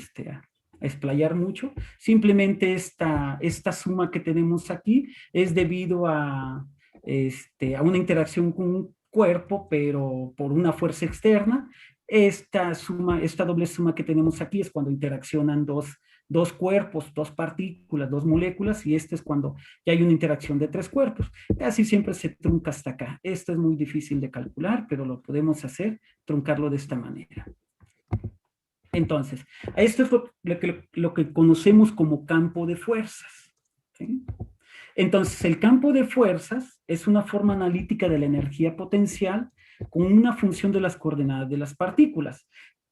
explayar mucho. Simplemente esta suma que tenemos aquí es debido a una interacción con un cuerpo, pero por una fuerza externa. Esta doble suma que tenemos aquí es cuando interaccionan dos cuerpos, dos partículas, dos moléculas, y este es cuando ya hay una interacción de tres cuerpos. Casi siempre se trunca hasta acá. Esto es muy difícil de calcular, pero lo podemos hacer, truncarlo de esta manera. Entonces, esto es lo que conocemos como campo de fuerzas, ¿sí? Entonces, el campo de fuerzas es una forma analítica de la energía potencial con una función de las coordenadas de las partículas.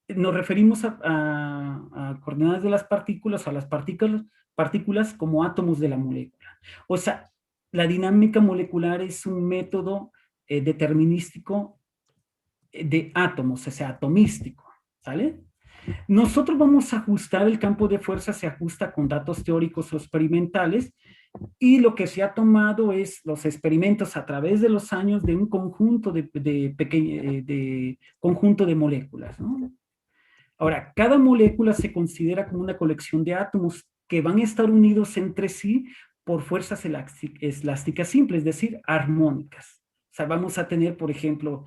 Nos referimos a coordenadas de las partículas, a las partículas como átomos de la molécula. O sea, la dinámica molecular es un método determinístico de átomos, o sea, atomístico, ¿sale? Nosotros vamos a ajustar el campo de fuerza, se ajusta con datos teóricos o experimentales, y lo que se ha tomado es los experimentos a través de los años de un conjunto conjunto de moléculas, ¿no? Ahora, cada molécula se considera como una colección de átomos que van a estar unidos entre sí por fuerzas elásticas simples, es decir, armónicas. O sea, vamos a tener, por ejemplo,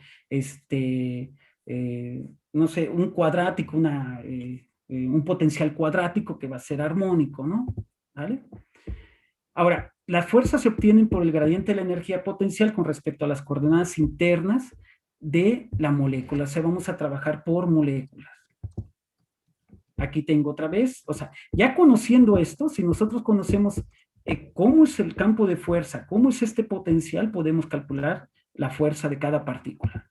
no sé, un cuadrático, un potencial cuadrático que va a ser armónico, ¿no? ¿Vale? Ahora, las fuerzas se obtienen por el gradiente de la energía potencial con respecto a las coordenadas internas de la molécula. O sea, vamos a trabajar por moléculas. Aquí tengo otra vez, o sea, ya conociendo esto, si nosotros conocemos cómo es el campo de fuerza, cómo es este potencial, podemos calcular la fuerza de cada partícula.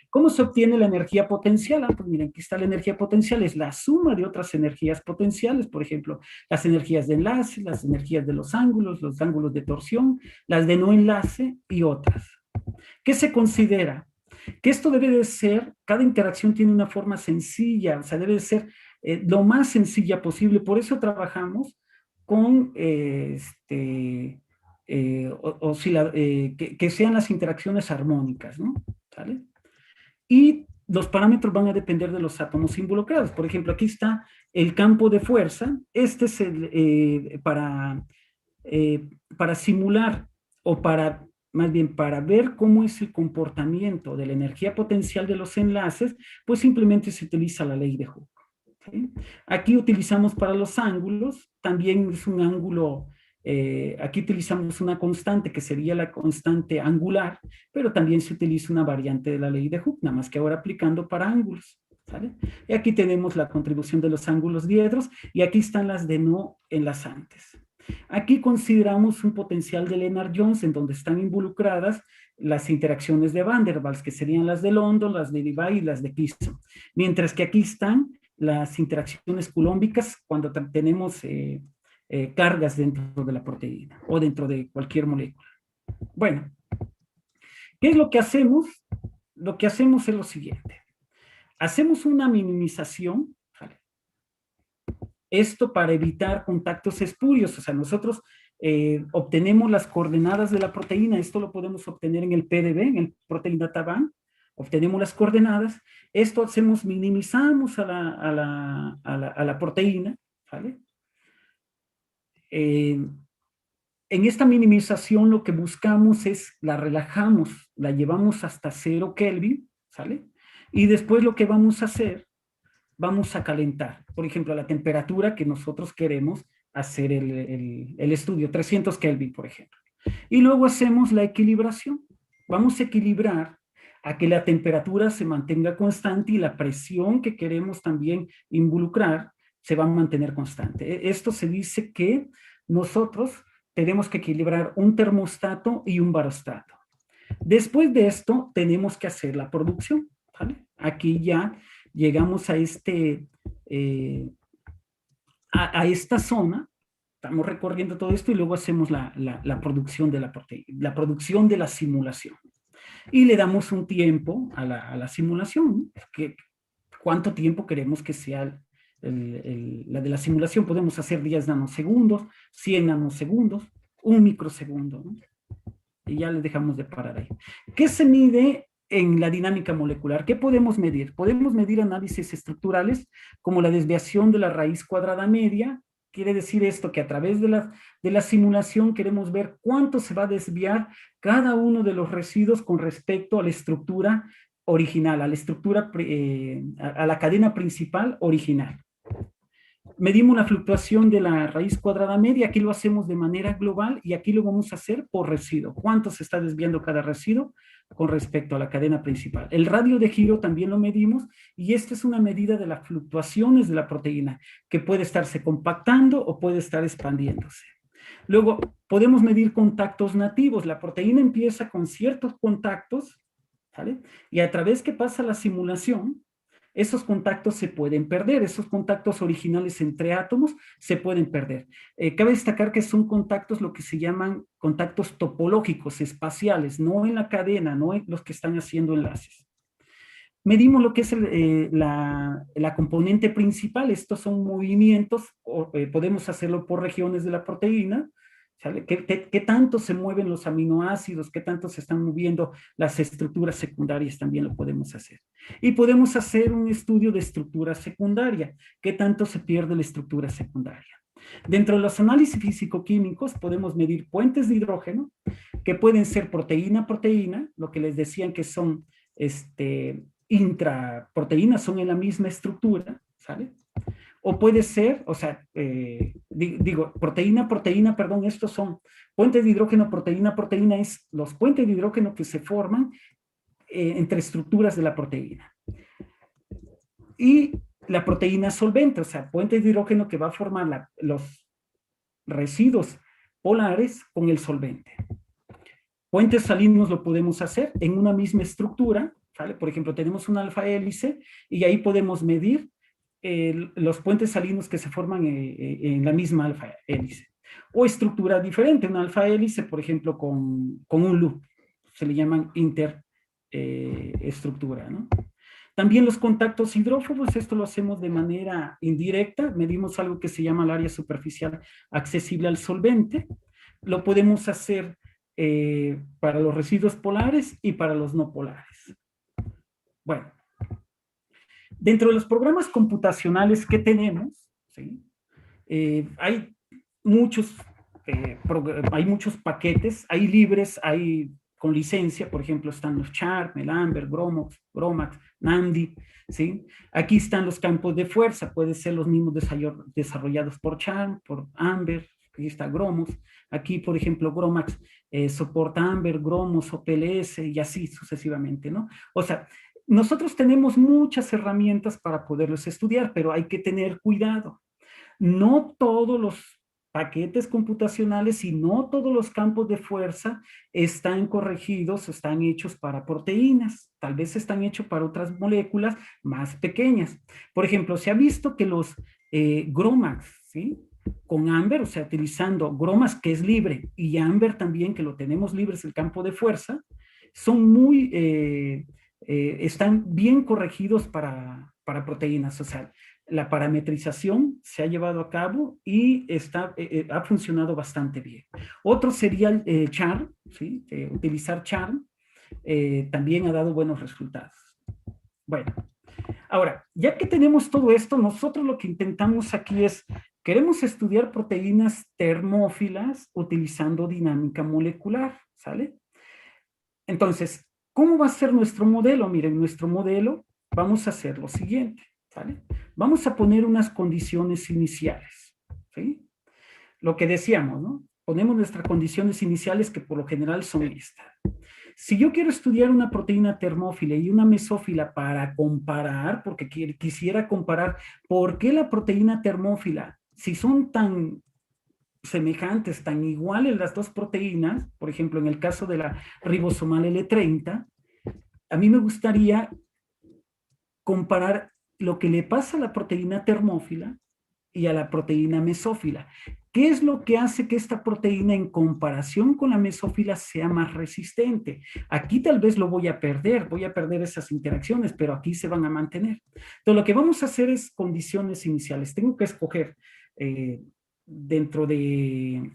¿Cómo se obtiene la energía potencial? Pues miren, aquí está la energía potencial, es la suma de otras energías potenciales, por ejemplo, las energías de enlace, las energías de los ángulos de torsión, las de no enlace y otras. ¿Qué se considera? Que esto debe de ser, cada interacción tiene una forma sencilla, o sea, debe de ser lo más sencilla posible, por eso trabajamos con que sean las interacciones armónicas, ¿no? ¿Sale? Y los parámetros van a depender de los átomos involucrados. Por ejemplo, aquí está el campo de fuerza. Este es para simular o más bien para ver cómo es el comportamiento de la energía potencial de los enlaces, pues simplemente se utiliza la ley de Hooke. ¿Sí? Aquí utilizamos para los ángulos, también es un ángulo, aquí utilizamos una constante que sería la constante angular, pero también se utiliza una variante de la ley de Hooke, nada más que ahora aplicando para ángulos. ¿sale? Y aquí tenemos la contribución de los ángulos diedros y aquí están las de no enlazantes. Aquí consideramos un potencial de Lennard-Jones en donde están involucradas las interacciones de Van der Waals, que serían las de London, las de Debye y las de Kisson. Mientras que aquí están las interacciones culómbicas cuando tenemos cargas dentro de la proteína o dentro de cualquier molécula. Bueno, ¿qué es lo que hacemos? Lo que hacemos es lo siguiente. Hacemos una minimización, ¿vale? Esto para evitar contactos espurios, o sea, nosotros obtenemos las coordenadas de la proteína, esto lo podemos obtener en el PDB, en el Protein Data Bank, obtenemos las coordenadas, esto hacemos, minimizamos a la proteína, ¿vale? En esta minimización lo que buscamos es, la relajamos, la llevamos hasta 0 Kelvin, ¿sale? Y después lo que vamos a hacer, vamos a calentar, por ejemplo, a la temperatura que nosotros queremos hacer el estudio, 300 Kelvin, por ejemplo. Y luego hacemos la equilibración. Vamos a equilibrar a que la temperatura se mantenga constante y la presión que queremos también involucrar se va a mantener constante. Esto se dice que nosotros tenemos que equilibrar un termostato y un barostato. Después de esto, tenemos que hacer la producción, ¿vale? Aquí ya llegamos a esta zona, estamos recorriendo todo esto y luego hacemos la producción de la proteína, la producción de la simulación. Y le damos un tiempo a la simulación, ¿no? ¿Cuánto tiempo queremos que sea la de la simulación? Podemos hacer 10 nanosegundos, 100 nanosegundos, 1 microsegundo, ¿no? Y ya le dejamos de parar ahí. ¿Qué se mide en la dinámica molecular? ¿Qué podemos medir? Podemos medir análisis estructurales como la desviación de la raíz cuadrada media. Quiere decir esto, que a través de la simulación queremos ver cuánto se va a desviar cada uno de los residuos con respecto a la estructura original, a la cadena principal original. Medimos la fluctuación de la raíz cuadrada media, aquí lo hacemos de manera global y aquí lo vamos a hacer por residuo. ¿Cuánto se está desviando cada residuo con respecto a la cadena principal? El radio de giro también lo medimos y esta es una medida de las fluctuaciones de la proteína que puede estarse compactando o puede estar expandiéndose. Luego, podemos medir contactos nativos. La proteína empieza con ciertos contactos, ¿vale? Y a través que pasa la simulación, esos contactos se pueden perder, esos contactos originales entre átomos se pueden perder. Cabe destacar que son contactos lo que se llaman contactos topológicos, espaciales, no en la cadena, no en los que están haciendo enlaces. Medimos lo que es la componente principal, estos son movimientos, podemos hacerlo por regiones de la proteína, ¿sale? ¿Qué tanto se mueven los aminoácidos? ¿Qué tanto se están moviendo las estructuras secundarias? También lo podemos hacer. Y podemos hacer un estudio de estructura secundaria. ¿Qué tanto se pierde la estructura secundaria? Dentro de los análisis físico-químicos podemos medir puentes de hidrógeno, que pueden ser proteína-proteína, lo que les decían que son intraproteínas, son en la misma estructura, ¿sale? O puede ser, o sea, proteína, perdón, estos son puentes de hidrógeno, proteína, es los puentes de hidrógeno que se forman entre estructuras de la proteína. Y la proteína solvente, o sea, puentes de hidrógeno que va a formar los residuos polares con el solvente. Puentes salinos lo podemos hacer en una misma estructura, ¿vale? Por ejemplo, tenemos una alfa hélice y ahí podemos medir los puentes salinos que se forman en la misma alfa hélice. O estructura diferente, una alfa hélice, por ejemplo, con un loop. Se le llaman interestructura, ¿no? También los contactos hidrófobos, esto lo hacemos de manera indirecta. Medimos algo que se llama el área superficial accesible al solvente. Lo podemos hacer para los residuos polares y para los no polares. Bueno. Dentro de los programas computacionales que tenemos, ¿sí? Hay muchos paquetes, hay libres, hay con licencia, por ejemplo, están los Char, Melamber, Gromax, NAMD, ¿sí? Aquí están los campos de fuerza, pueden ser los mismos desarrollados por Char, por Amber, aquí está Gromos, aquí, por ejemplo, Gromax soporta Amber, Gromos o PLS y así sucesivamente, ¿no? O sea, nosotros tenemos muchas herramientas para poderlos estudiar, pero hay que tener cuidado. No todos los paquetes computacionales y no todos los campos de fuerza están corregidos, están hechos para proteínas. Tal vez están hechos para otras moléculas más pequeñas. Por ejemplo, se ha visto que los GROMACS, ¿sí? Con Amber, o sea, utilizando GROMACS, que es libre, y Amber también, que lo tenemos libre, es el campo de fuerza, son están bien corregidos para proteínas. O sea, la parametrización se ha llevado a cabo y ha funcionado bastante bien. Otro sería el CHARM, ¿sí? Utilizar CHARM también ha dado buenos resultados. Bueno, ahora, ya que tenemos todo esto, nosotros lo que intentamos aquí es, queremos estudiar proteínas termófilas utilizando dinámica molecular, ¿sale? Entonces, ¿cómo va a ser nuestro modelo? Miren, nuestro modelo, vamos a hacer lo siguiente, ¿vale? Vamos a poner unas condiciones iniciales, ¿sí? Lo que decíamos, ¿no? Ponemos nuestras condiciones iniciales que por lo general son estas. Si yo quiero estudiar una proteína termófila y una mesófila para comparar, porque quisiera comparar por qué la proteína termófila, si son tan semejantes, tan iguales las dos proteínas, por ejemplo, en el caso de la ribosomal L30, a mí me gustaría comparar lo que le pasa a la proteína termófila y a la proteína mesófila. ¿Qué es lo que hace que esta proteína en comparación con la mesófila sea más resistente? Aquí tal vez lo voy a perder esas interacciones, pero aquí se van a mantener. Entonces lo que vamos a hacer es condiciones iniciales. Tengo que escoger dentro de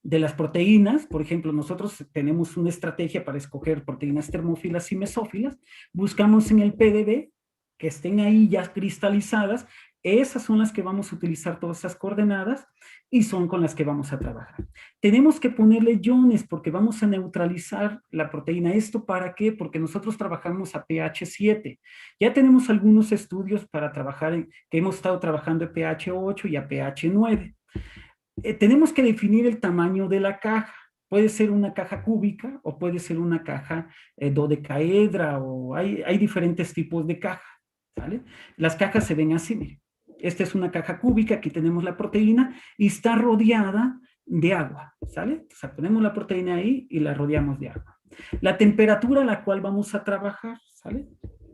las proteínas, por ejemplo, nosotros tenemos una estrategia para escoger proteínas termófilas y mesófilas, buscamos en el PDB que estén ahí ya cristalizadas, esas son las que vamos a utilizar todas esas coordenadas y son con las que vamos a trabajar. Tenemos que ponerle iones porque vamos a neutralizar la proteína. ¿Esto para qué? Porque nosotros trabajamos a pH 7. Ya tenemos algunos estudios para trabajar, que hemos estado trabajando a pH 8 y a pH 9. Tenemos que definir el tamaño de la caja. Puede ser una caja cúbica o puede ser una caja dodecaedra o hay diferentes tipos de caja, ¿sale? Las cajas se ven así, miren. Esta es una caja cúbica, aquí tenemos la proteína y está rodeada de agua, ¿sale? O sea, ponemos la proteína ahí y la rodeamos de agua. La temperatura a la cual vamos a trabajar, ¿sale?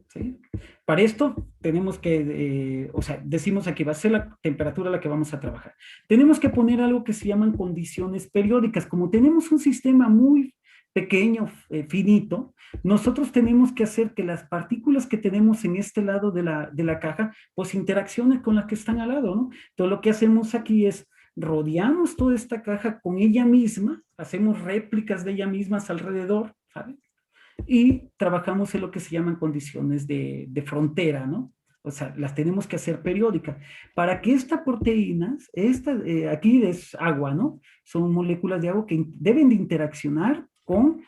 ¿Sí? Para esto tenemos que, o sea, decimos aquí va a ser la temperatura a la que vamos a trabajar. Tenemos que poner algo que se llaman condiciones periódicas. Como tenemos un sistema muy pequeño, finito, nosotros tenemos que hacer que las partículas que tenemos en este lado de la caja, pues interaccionen con las que están al lado, ¿no? Entonces lo que hacemos aquí es rodeamos toda esta caja con ella misma, hacemos réplicas de ella mismas alrededor, ¿sabes? Y trabajamos en lo que se llaman condiciones de frontera, ¿no? O sea, las tenemos que hacer periódicas. Para que estas proteínas, aquí es agua, ¿no? Son moléculas de agua que deben de interaccionar con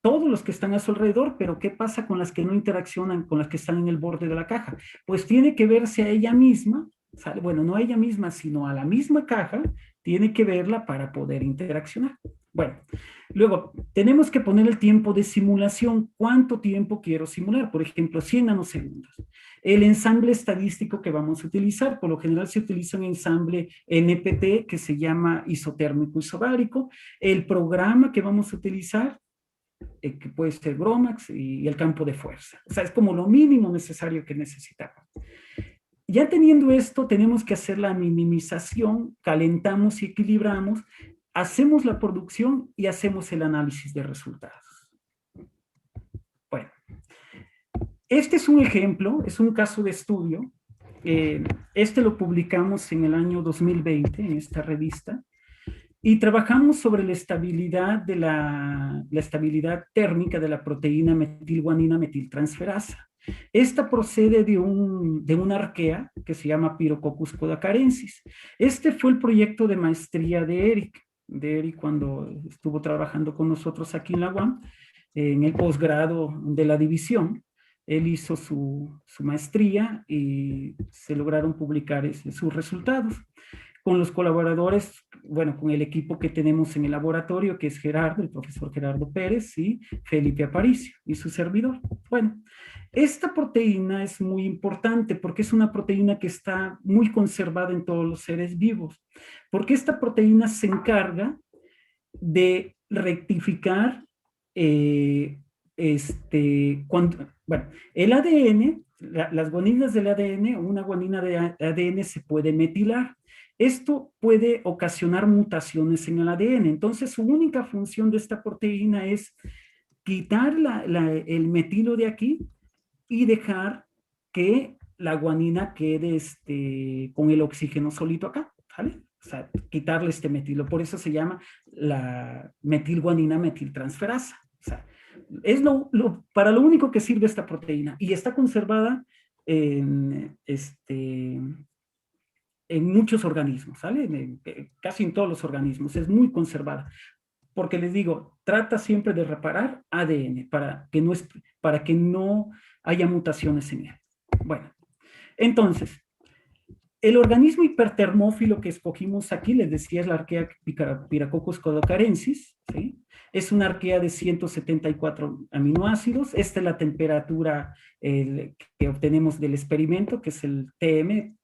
todos los que están a su alrededor, pero ¿qué pasa con las que no interaccionan, con las que están en el borde de la caja? Pues tiene que verse a ella misma, ¿sale? Bueno, no a ella misma, sino a la misma caja, tiene que verla para poder interaccionar. Bueno, luego tenemos que poner el tiempo de simulación. ¿Cuánto tiempo quiero simular? Por ejemplo, 100 nanosegundos. El ensamble estadístico que vamos a utilizar, por lo general se utiliza un ensamble NPT que se llama isotérmico isobárico. El programa que vamos a utilizar, que puede ser GROMACS y el campo de fuerza. O sea, es como lo mínimo necesario que necesitamos. Ya teniendo esto, tenemos que hacer la minimización, calentamos y equilibramos, hacemos la producción y hacemos el análisis de resultados. Bueno, este es un ejemplo, es un caso de estudio. Este lo publicamos en el año 2020 en esta revista y trabajamos sobre la estabilidad la estabilidad térmica de la proteína metilguanina metiltransferasa. Esta procede de una arquea que se llama Pirococcus podacarensis. Este fue el proyecto de maestría de Eric cuando estuvo trabajando con nosotros aquí en la UAM, en el posgrado de la división. Él hizo su maestría y se lograron publicar sus resultados. con los colaboradores, bueno, con el equipo que tenemos en el laboratorio, que es Gerardo, el profesor Gerardo Pérez, y Felipe Aparicio, y su servidor. Bueno, esta proteína es muy importante porque es una proteína que está muy conservada en todos los seres vivos, porque esta proteína se encarga de rectificar bueno, el ADN, las guaninas del ADN, una guanina de ADN se puede metilar. Esto puede ocasionar mutaciones en el ADN. Entonces, su única función de esta proteína es quitar el metilo de aquí y dejar que la guanina quede con el oxígeno solito acá, ¿vale? O sea, quitarle este metilo. Por eso se llama la metilguanina metiltransferasa. O sea, es para lo único que sirve esta proteína y está conservada en muchos organismos, ¿sale? Casi en todos los organismos, es muy conservada. Porque les digo, trata siempre de reparar ADN para que no haya mutaciones en él. Bueno, entonces, el organismo hipertermófilo que escogimos aquí, les decía, es la arquea Piracoccus codocarensis, ¿sí? Es una arquea de 174 aminoácidos. Esta es la temperatura que obtenemos del experimento, que es el TM,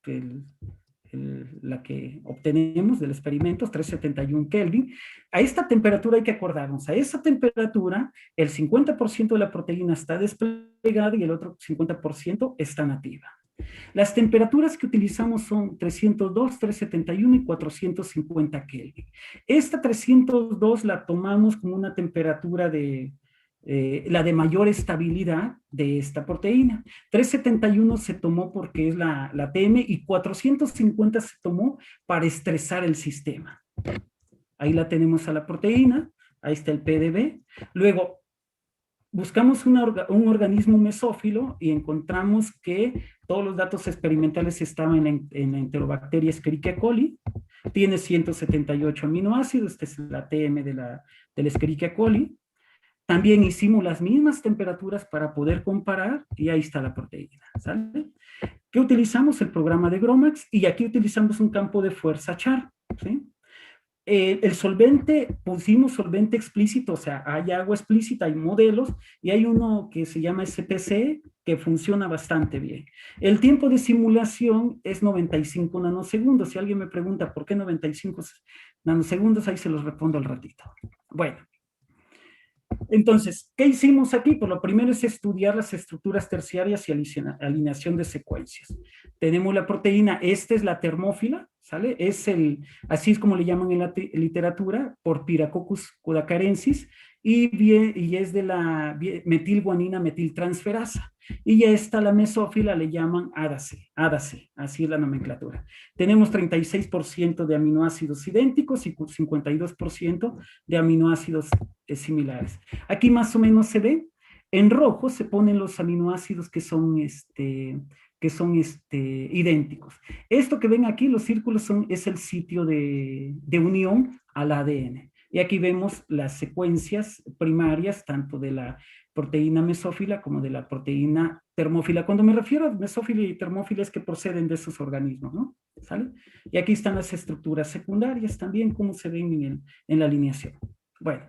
la que obtenemos del experimento, 371 Kelvin. A esta temperatura hay que acordarnos, a esa temperatura el 50% de la proteína está desplegada y el otro 50% está nativa. Las temperaturas que utilizamos son 302, 371 y 450 Kelvin. Esta 302 la tomamos como una temperatura la de mayor estabilidad de esta proteína. 371 se tomó porque es la TM y 450 se tomó para estresar el sistema. Ahí la tenemos a la proteína, ahí está el PDB. Luego, buscamos un organismo mesófilo y encontramos que todos los datos experimentales estaban en la enterobacteria Escherichia coli. Tiene 178 aminoácidos, esta es la TM de la Escherichia coli. También hicimos las mismas temperaturas para poder comparar y ahí está la proteína, ¿sale? ¿Qué utilizamos? El programa de GROMACS y aquí utilizamos un campo de fuerza CHAR, ¿sí? El solvente, pusimos solvente explícito, o sea, hay agua explícita, hay modelos, y hay uno que se llama SPC, que funciona bastante bien. El tiempo de simulación es 95 nanosegundos. Si alguien me pregunta por qué 95 nanosegundos, ahí se los respondo al ratito. Bueno. Entonces, ¿qué hicimos aquí? Pues lo primero es estudiar las estructuras terciarias y alineación de secuencias. Tenemos la proteína, esta es la termófila, ¿sale? Así es como le llaman en la literatura, por Piracoccus codocarensis, y es de la metilguanina metiltransferasa. Y ya está la mesófila, le llaman ADACE, así es la nomenclatura. Tenemos 36% de aminoácidos idénticos y 52% de aminoácidos similares. Aquí más o menos se ve, en rojo se ponen los aminoácidos que son idénticos. Esto que ven aquí, los círculos es el sitio de unión al ADN. Y aquí vemos las secuencias primarias, tanto de la proteína mesófila como de la proteína termófila. Cuando me refiero a mesófila y termófila es que proceden de esos organismos, ¿no? ¿Sale? Y aquí están las estructuras secundarias también, como se ven en la alineación. Bueno,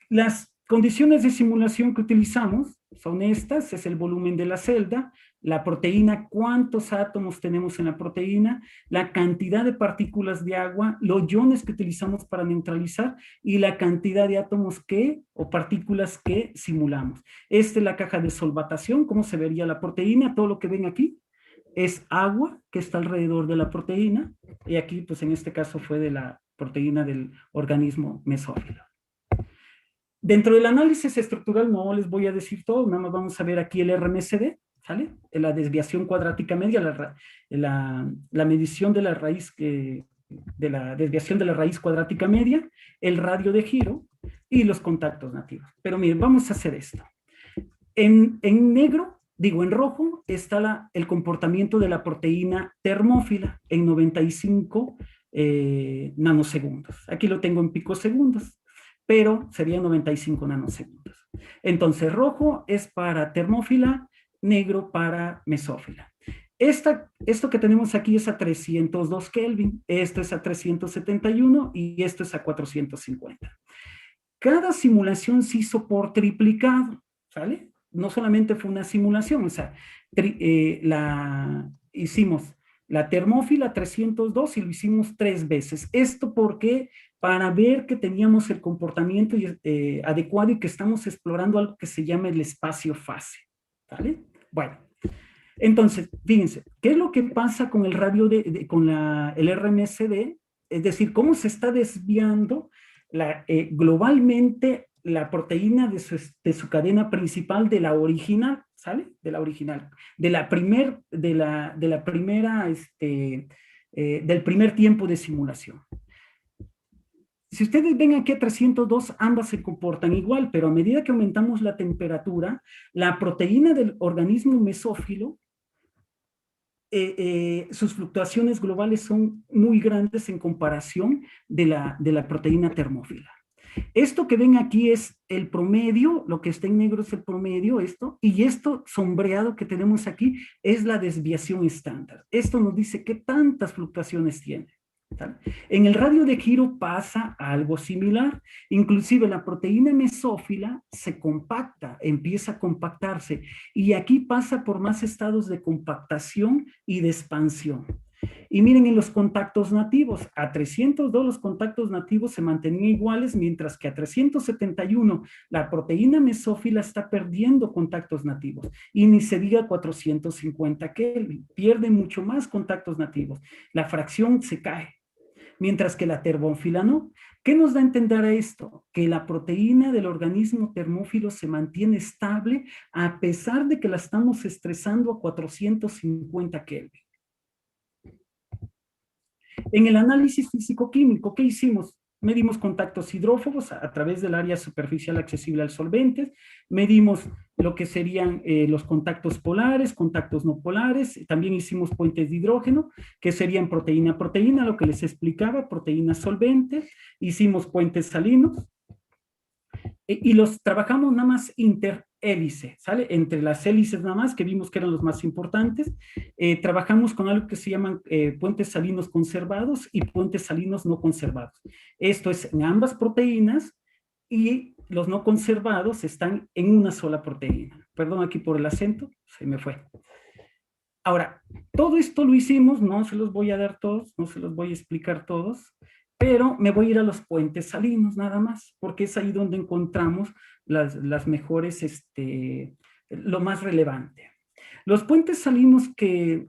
las condiciones de simulación que utilizamos son estas, es el volumen de la celda, la proteína, cuántos átomos tenemos en la proteína, la cantidad de partículas de agua, los iones que utilizamos para neutralizar y la cantidad de átomos o partículas que simulamos. Esta es la caja de solvatación, cómo se vería la proteína, todo lo que ven aquí es agua que está alrededor de la proteína y aquí pues en este caso fue de la proteína del organismo mesófilo. Dentro del análisis estructural no les voy a decir todo, nada más vamos a ver aquí el RMSD, ¿sale? La desviación cuadrática media, la medición de la raíz, de la desviación de la raíz cuadrática media, el radio de giro y los contactos nativos. Pero miren, vamos a hacer esto. En rojo está el comportamiento de la proteína termófila en 95 nanosegundos. Aquí lo tengo en picosegundos, pero sería 95 nanosegundos. Entonces, rojo es para termófila, negro para mesófila. Esto que tenemos aquí es a 302 Kelvin, esto es a 371 y esto es a 450. Cada simulación se hizo por triplicado, ¿sale? No solamente fue una simulación, o sea, hicimos la termófila 302 y lo hicimos 3 veces. Esto porque para ver que teníamos el comportamiento adecuado y que estamos explorando algo que se llama el espacio-fase, ¿vale? Bueno, entonces, fíjense, ¿qué es lo que pasa con el radio el RMSD? Es decir, cómo se está desviando globalmente la proteína de su cadena principal de la original, ¿sale? De la original, del primer tiempo de simulación. Si ustedes ven aquí a 302, ambas se comportan igual, pero a medida que aumentamos la temperatura, la proteína del organismo mesófilo, sus fluctuaciones globales son muy grandes en comparación de la proteína termófila. Esto que ven aquí es el promedio, lo que está en negro es el promedio, y esto sombreado que tenemos aquí es la desviación estándar. Esto nos dice qué tantas fluctuaciones tiene. ¿Tal? En el radio de giro pasa algo similar, inclusive la proteína mesófila se compacta, empieza a compactarse, y aquí pasa por más estados de compactación y de expansión. Y miren en los contactos nativos, a 302 los contactos nativos se mantenían iguales, mientras que a 371 la proteína mesófila está perdiendo contactos nativos. Y ni se diga 450 Kelvin, pierde mucho más contactos nativos. La fracción se cae, mientras que la termófila no. ¿Qué nos da a entender esto? Que la proteína del organismo termófilo se mantiene estable a pesar de que la estamos estresando a 450 Kelvin. En el análisis físico-químico, ¿qué hicimos? Medimos contactos hidrófobos a través del área superficial accesible al solvente, medimos lo que serían los contactos polares, contactos no polares, también hicimos puentes de hidrógeno, que serían proteína-proteína, lo que les explicaba, proteína solvente, hicimos puentes salinos, y los trabajamos nada más interhélice, ¿sale? Entre las hélices nada más, que vimos que eran los más importantes, trabajamos con algo que se llaman puentes salinos conservados y puentes salinos no conservados. Esto es en ambas proteínas, y los no conservados están en una sola proteína. Perdón aquí por el acento, se me fue. Ahora, todo esto lo hicimos, no se los voy a dar todos, no se los voy a explicar todos, pero me voy a ir a los puentes salinos nada más, porque es ahí donde encontramos las mejores, lo más relevante. Los puentes salinos que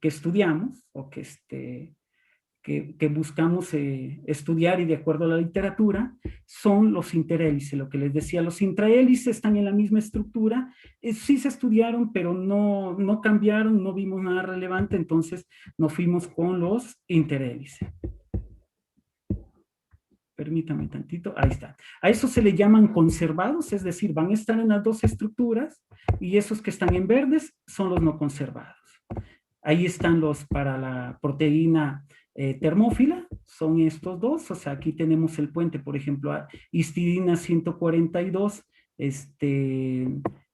estudiamos, o que buscamos estudiar y de acuerdo a la literatura, son los interhélices. Lo que les decía, los intrahélices están en la misma estructura, sí se estudiaron, pero no cambiaron, no vimos nada relevante, entonces nos fuimos con los interhélices. Permítame tantito, ahí está. A eso se le llaman conservados, es decir, van a estar en las dos estructuras, y esos que están en verdes son los no conservados. Ahí están los para la proteína termófila, son estos dos, o sea, aquí tenemos el puente, por ejemplo, histidina 142,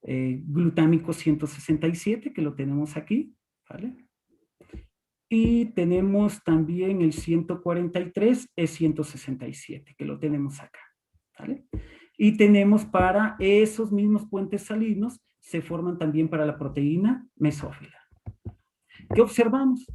glutámico 167, que lo tenemos aquí, ¿vale? Y tenemos también el 143, es 167, que lo tenemos acá, ¿vale? Y tenemos para esos mismos puentes salinos, se forman también para la proteína mesófila. ¿Qué observamos?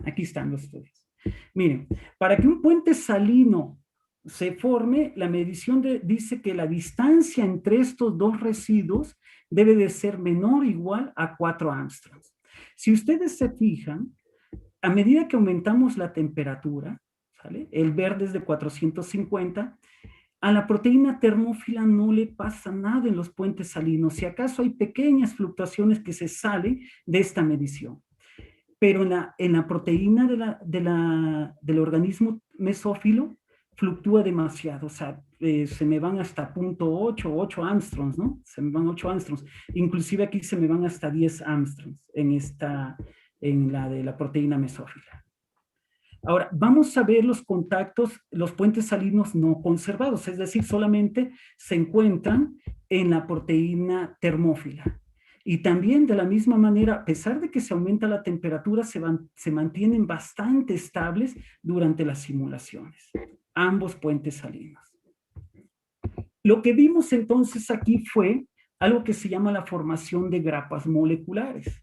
Aquí están los estudios. Miren, para que un puente salino se forme, la medición dice que la distancia entre estos dos residuos debe de ser menor o igual a 4 angstroms. Si ustedes se fijan, a medida que aumentamos la temperatura, ¿sale? El verde es de 450, a la proteína termófila no le pasa nada en los puentes salinos. Si acaso hay pequeñas fluctuaciones que se salen de esta medición. Pero en la proteína del organismo mesófilo fluctúa demasiado, o sea, se me van hasta 0.8 angstroms, ¿no? Se me van 8 angstroms. Inclusive aquí se me van hasta 10 angstroms en la de la proteína mesófila. Ahora, vamos a ver los contactos, los puentes salinos no conservados, es decir, solamente se encuentran en la proteína termófila. Y también de la misma manera, a pesar de que se aumenta la temperatura, se mantienen bastante estables durante las simulaciones, ambos puentes salinos. Lo que vimos entonces aquí fue algo que se llama la formación de grapas moleculares.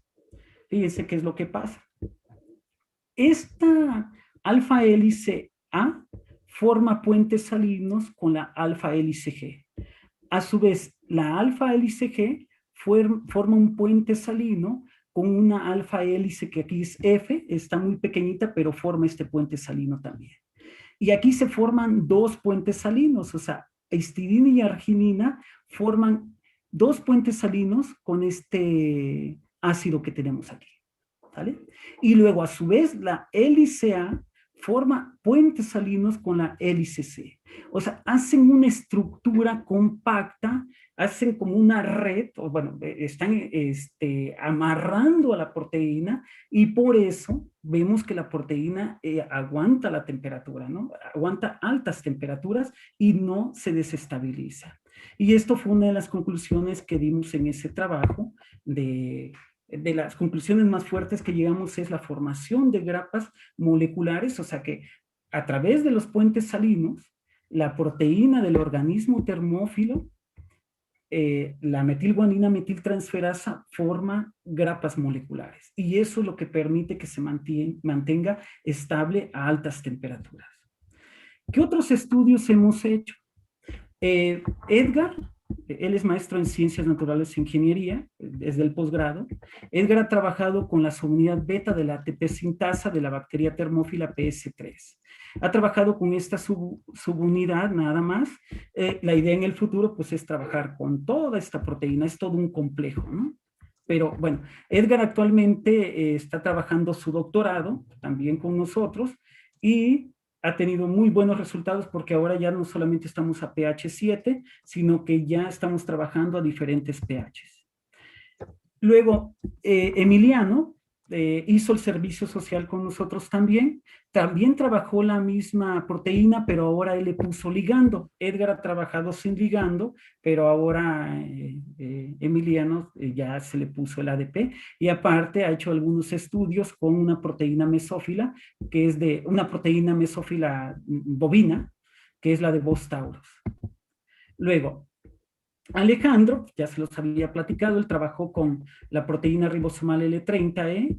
Fíjense qué es lo que pasa. Esta alfa hélice A forma puentes salinos con la alfa hélice G. A su vez, la alfa hélice G forma un puente salino con una alfa hélice que aquí es F, está muy pequeñita, pero forma este puente salino también. Y aquí se forman dos puentes salinos, o sea, histidina y arginina forman dos puentes salinos con este ácido que tenemos aquí. ¿Vale? Y luego, a su vez, la hélice A forma puentes salinos con la hélice C. O sea, hacen una estructura compacta, hacen como una red, o bueno, están amarrando a la proteína y por eso vemos que la proteína aguanta la temperatura, ¿no? Aguanta altas temperaturas y no se desestabiliza. Y esto fue una de las conclusiones que dimos en ese trabajo de las conclusiones más fuertes que llegamos es la formación de grapas moleculares, o sea que a través de los puentes salinos, la proteína del organismo termófilo, la metilguanina metiltransferasa forma grapas moleculares y eso es lo que permite que se mantenga estable a altas temperaturas. ¿Qué otros estudios hemos hecho? Edgar, él es maestro en Ciencias Naturales e Ingeniería, desde el posgrado. Edgar ha trabajado con la subunidad beta de la ATP sintasa de la bacteria termófila PS3. Ha trabajado con esta subunidad nada más. La idea en el futuro pues es trabajar con toda esta proteína, es todo un complejo, ¿no? Pero bueno, Edgar actualmente está trabajando su doctorado también con nosotros y ha tenido muy buenos resultados porque ahora ya no solamente estamos a pH 7, sino que ya estamos trabajando a diferentes pHs. Luego, Emiliano hizo el servicio social con nosotros también. También trabajó la misma proteína, pero ahora él le puso ligando. Edgar ha trabajado sin ligando, pero ahora Emiliano ya se le puso el ADP. Y aparte ha hecho algunos estudios con una proteína mesófila, que es de una proteína mesófila bovina, que es la de Bos taurus. Luego, Alejandro, ya se los había platicado, él trabajó con la proteína ribosomal L30E.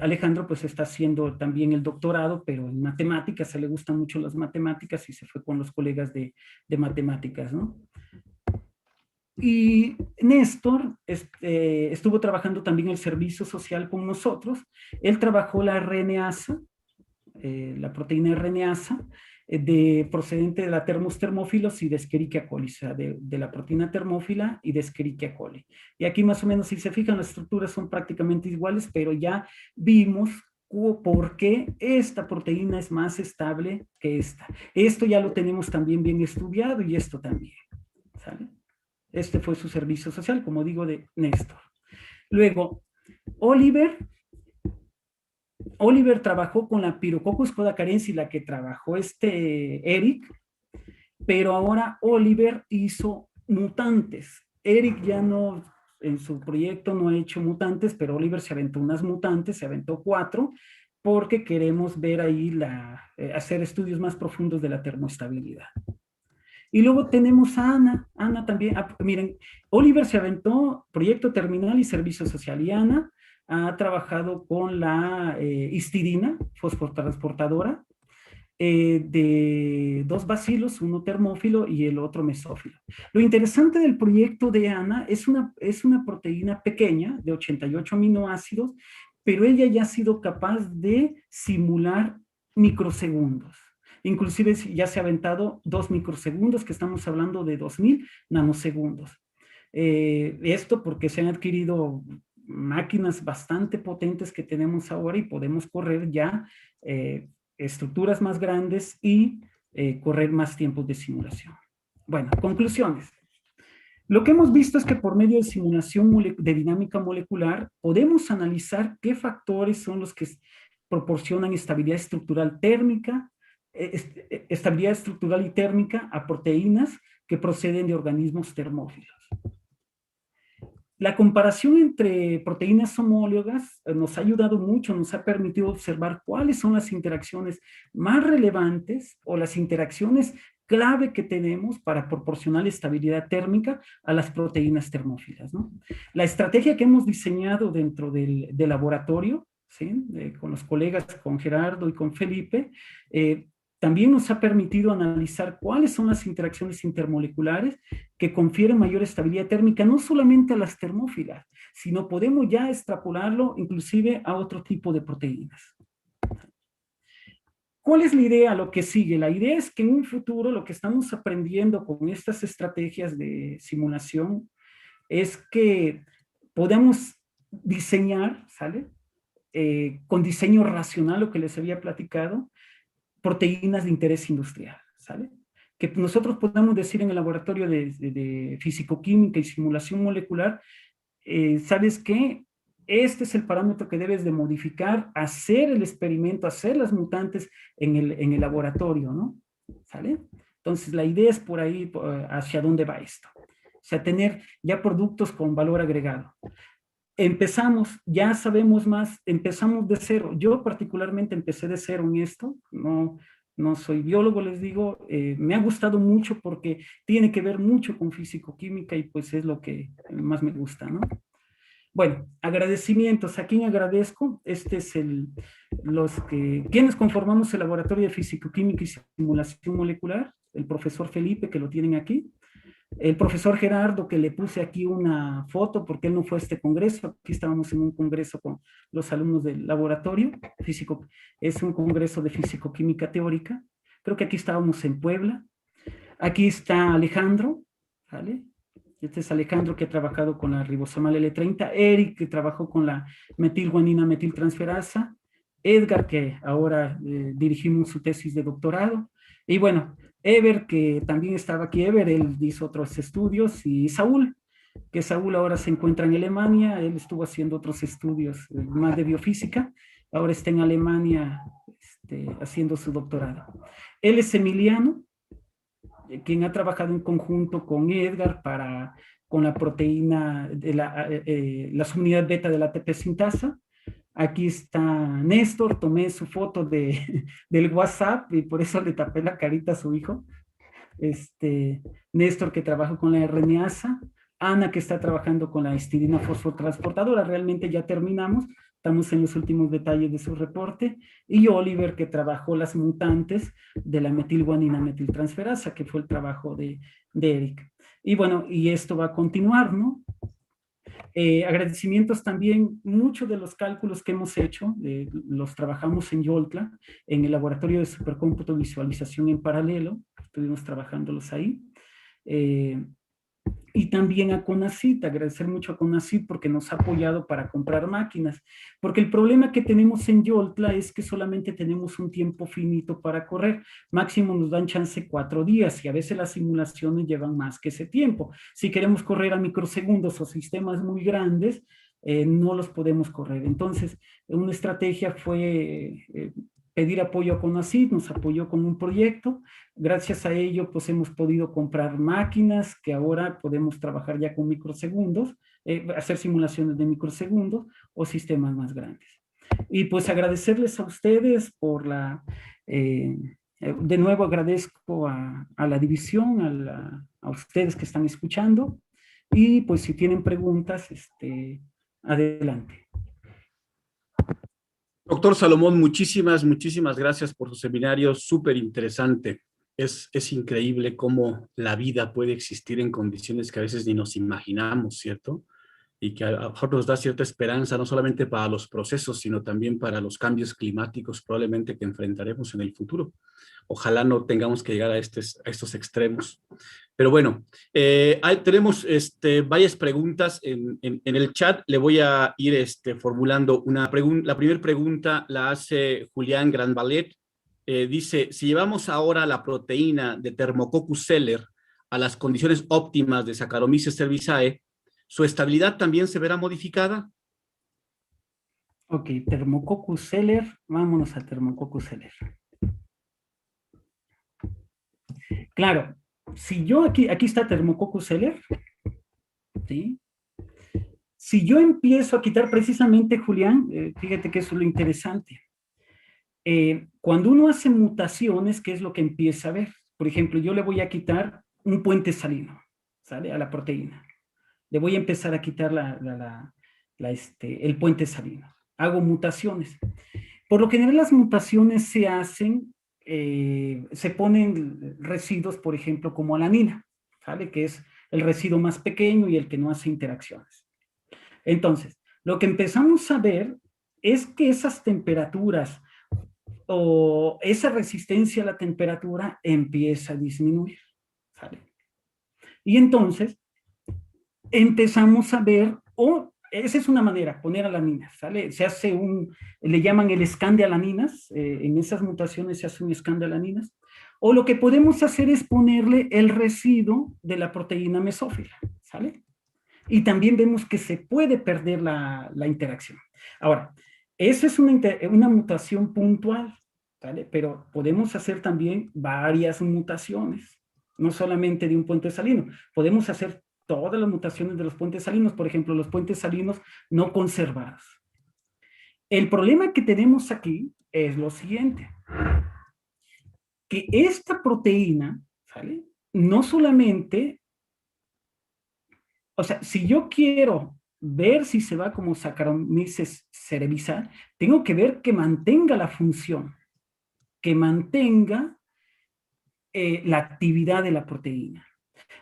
Alejandro pues está haciendo también el doctorado, pero en matemáticas, se le gustan mucho las matemáticas y se fue con los colegas de matemáticas, ¿no? Y Néstor estuvo trabajando también el servicio social con nosotros. Él trabajó la RNasa, la proteína RNasa, procedente de la Thermus thermophilus y de Escherichia coli, o sea, de la proteína termófila y de Escherichia coli. Y aquí más o menos, si se fijan, las estructuras son prácticamente iguales, pero ya vimos por qué esta proteína es más estable que esta. Esto ya lo tenemos también bien estudiado y esto también, ¿sale? Este fue su servicio social, como digo, de Néstor. Luego, Oliver trabajó con la Pirococcus podacarensis, la que trabajó Eric, pero ahora Oliver hizo mutantes. Eric ya no, en su proyecto no ha hecho mutantes, pero Oliver se aventó unas mutantes, se aventó 4, porque queremos ver ahí hacer estudios más profundos de la termoestabilidad. Y luego tenemos a Ana. Ana también, miren, Oliver se aventó proyecto terminal y servicio social. Y Ana ha trabajado con la histidina, fosfotransportadora, de 2 bacilos, uno termófilo y el otro mesófilo. Lo interesante del proyecto de Ana es una proteína pequeña de 88 aminoácidos, pero ella ya ha sido capaz de simular microsegundos. Inclusive ya se ha aventado 2 microsegundos, que estamos hablando de 2000 nanosegundos. Esto porque se han adquirido máquinas bastante potentes que tenemos ahora y podemos correr ya estructuras más grandes y correr más tiempos de simulación. Bueno, conclusiones. Lo que hemos visto es que por medio de simulación de dinámica molecular podemos analizar qué factores son los que proporcionan estabilidad estructural térmica, estabilidad estructural y térmica a proteínas que proceden de organismos termófilos. La comparación entre proteínas homólogas nos ha ayudado mucho, nos ha permitido observar cuáles son las interacciones más relevantes o las interacciones clave que tenemos para proporcionar estabilidad térmica a las proteínas termófilas, ¿no? La estrategia que hemos diseñado dentro del laboratorio, ¿sí? Con los colegas, con Gerardo y con Felipe, también nos ha permitido analizar cuáles son las interacciones intermoleculares que confieren mayor estabilidad térmica, no solamente a las termófilas, sino podemos ya extrapolarlo inclusive a otro tipo de proteínas. ¿Cuál es la idea? Lo que sigue. La idea es que en un futuro lo que estamos aprendiendo con estas estrategias de simulación es que podemos diseñar, ¿sale? Con diseño racional, lo que les había platicado, proteínas de interés industrial, ¿sale? Que nosotros podamos decir en el laboratorio de fisicoquímica y simulación molecular, ¿sabes qué? Este es el parámetro que debes de modificar, hacer el experimento, hacer las mutantes en el laboratorio, ¿no? ¿Sale? Entonces, la idea es por ahí, hacia dónde va esto. O sea, tener ya productos con valor agregado. Empezamos, ya sabemos más, empezamos de cero. Yo particularmente empecé de cero en esto, no soy biólogo, les digo, me ha gustado mucho porque tiene que ver mucho con físico-química y pues es lo que más me gusta, ¿no? Bueno, agradecimientos. ¿A quién agradezco? Este es quienes conformamos el Laboratorio de Físico-Química y Simulación Molecular, el profesor Felipe, que lo tienen aquí, el profesor Gerardo, que le puse aquí una foto porque él no fue a este congreso. Aquí estábamos en un congreso con los alumnos del laboratorio físico. Es un congreso de físico-química teórica. Creo que aquí estábamos en Puebla. Aquí está Alejandro, ¿vale? Este es Alejandro, que ha trabajado con la ribosomal L30. Eric, que trabajó con la metilguanina metiltransferasa. Edgar, que ahora dirigimos su tesis de doctorado. Y bueno, Ever, que también estaba aquí. Ever, él hizo otros estudios. Y Saúl, que Saúl ahora se encuentra en Alemania. Él estuvo haciendo otros estudios más de biofísica. Ahora está en Alemania haciendo su doctorado. Él es Emiliano, quien ha trabajado en conjunto con Edgar con la proteína, de las unidades beta de la ATP sintasa. Aquí está Néstor, tomé su foto del WhatsApp y por eso le tapé la carita a su hijo. Néstor, que trabaja con la RNasa. Ana, que está trabajando con la histidina fosfotransportadora. Realmente ya terminamos, estamos en los últimos detalles de su reporte. Y Oliver, que trabajó las mutantes de la metilguanina metiltransferasa, que fue el trabajo de Eric. Y bueno, y esto va a continuar, ¿no? Agradecimientos también, muchos de los cálculos que hemos hecho, los trabajamos en Yoltla, en el laboratorio de supercómputo y visualización en paralelo, estuvimos trabajándolos ahí. Y también a CONACYT, agradecer mucho a CONACYT porque nos ha apoyado para comprar máquinas, porque el problema que tenemos en Yoltla es que solamente tenemos un tiempo finito para correr, máximo nos dan chance 4 días y a veces las simulaciones llevan más que ese tiempo. Si queremos correr a microsegundos o sistemas muy grandes, no los podemos correr. Entonces, una estrategia fue pedir apoyo a CONACYT, nos apoyó con un proyecto. Gracias a ello, pues hemos podido comprar máquinas que ahora podemos trabajar ya con microsegundos, hacer simulaciones de microsegundos o sistemas más grandes. Y pues agradecerles a ustedes por de nuevo agradezco a la división, a ustedes que están escuchando, y pues si tienen preguntas, adelante. Doctor Salomón, muchísimas gracias por su seminario, súper interesante. Es increíble cómo la vida puede existir en condiciones que a veces ni nos imaginamos, ¿cierto? Y que a lo mejor nos da cierta esperanza, no solamente para los procesos, sino también para los cambios climáticos probablemente que enfrentaremos en el futuro. Ojalá no tengamos que llegar a estos extremos. Pero bueno, tenemos varias preguntas en el chat. Le voy a ir formulando una pregunta. La primera pregunta la hace Julián Granvalet. Dice, si llevamos ahora la proteína de Thermococcus celer a las condiciones óptimas de Saccharomyces cerevisiae, ¿su estabilidad también se verá modificada? Ok, Thermococcus celer, vámonos a Thermococcus celer. Claro, si yo aquí está Thermococcus celer, ¿sí? Si yo empiezo a quitar precisamente, Julián, fíjate que eso es lo interesante. Cuando uno hace mutaciones, ¿qué es lo que empieza a ver? Por ejemplo, yo le voy a quitar un puente salino, ¿sale? A la proteína. Le voy a empezar a quitar el puente salino. Hago mutaciones. Por lo general, las mutaciones se hacen, se ponen residuos, por ejemplo, como alanina, ¿sale? Que es el residuo más pequeño y el que no hace interacciones. Entonces, lo que empezamos a ver es que esas temperaturas o esa resistencia a la temperatura empieza a disminuir, ¿sale? Y entonces empezamos a ver, o esa es una manera, poner alaninas, ¿sale? Se hace le llaman el scan de alaninas, en esas mutaciones se hace un scan de alaninas, o lo que podemos hacer es ponerle el residuo de la proteína mesófila, ¿sale? Y también vemos que se puede perder la interacción. Ahora, esa es una mutación puntual, ¿vale? Pero podemos hacer también varias mutaciones, no solamente de un puente salino. Podemos hacer todas las mutaciones de los puentes salinos, por ejemplo, los puentes salinos no conservados. El problema que tenemos aquí es lo siguiente, que esta proteína, ¿sale? No solamente, o sea, si yo quiero ver si se va como Saccharomyces cerevisiae, tengo que ver que mantenga la función, que mantenga la actividad de la proteína.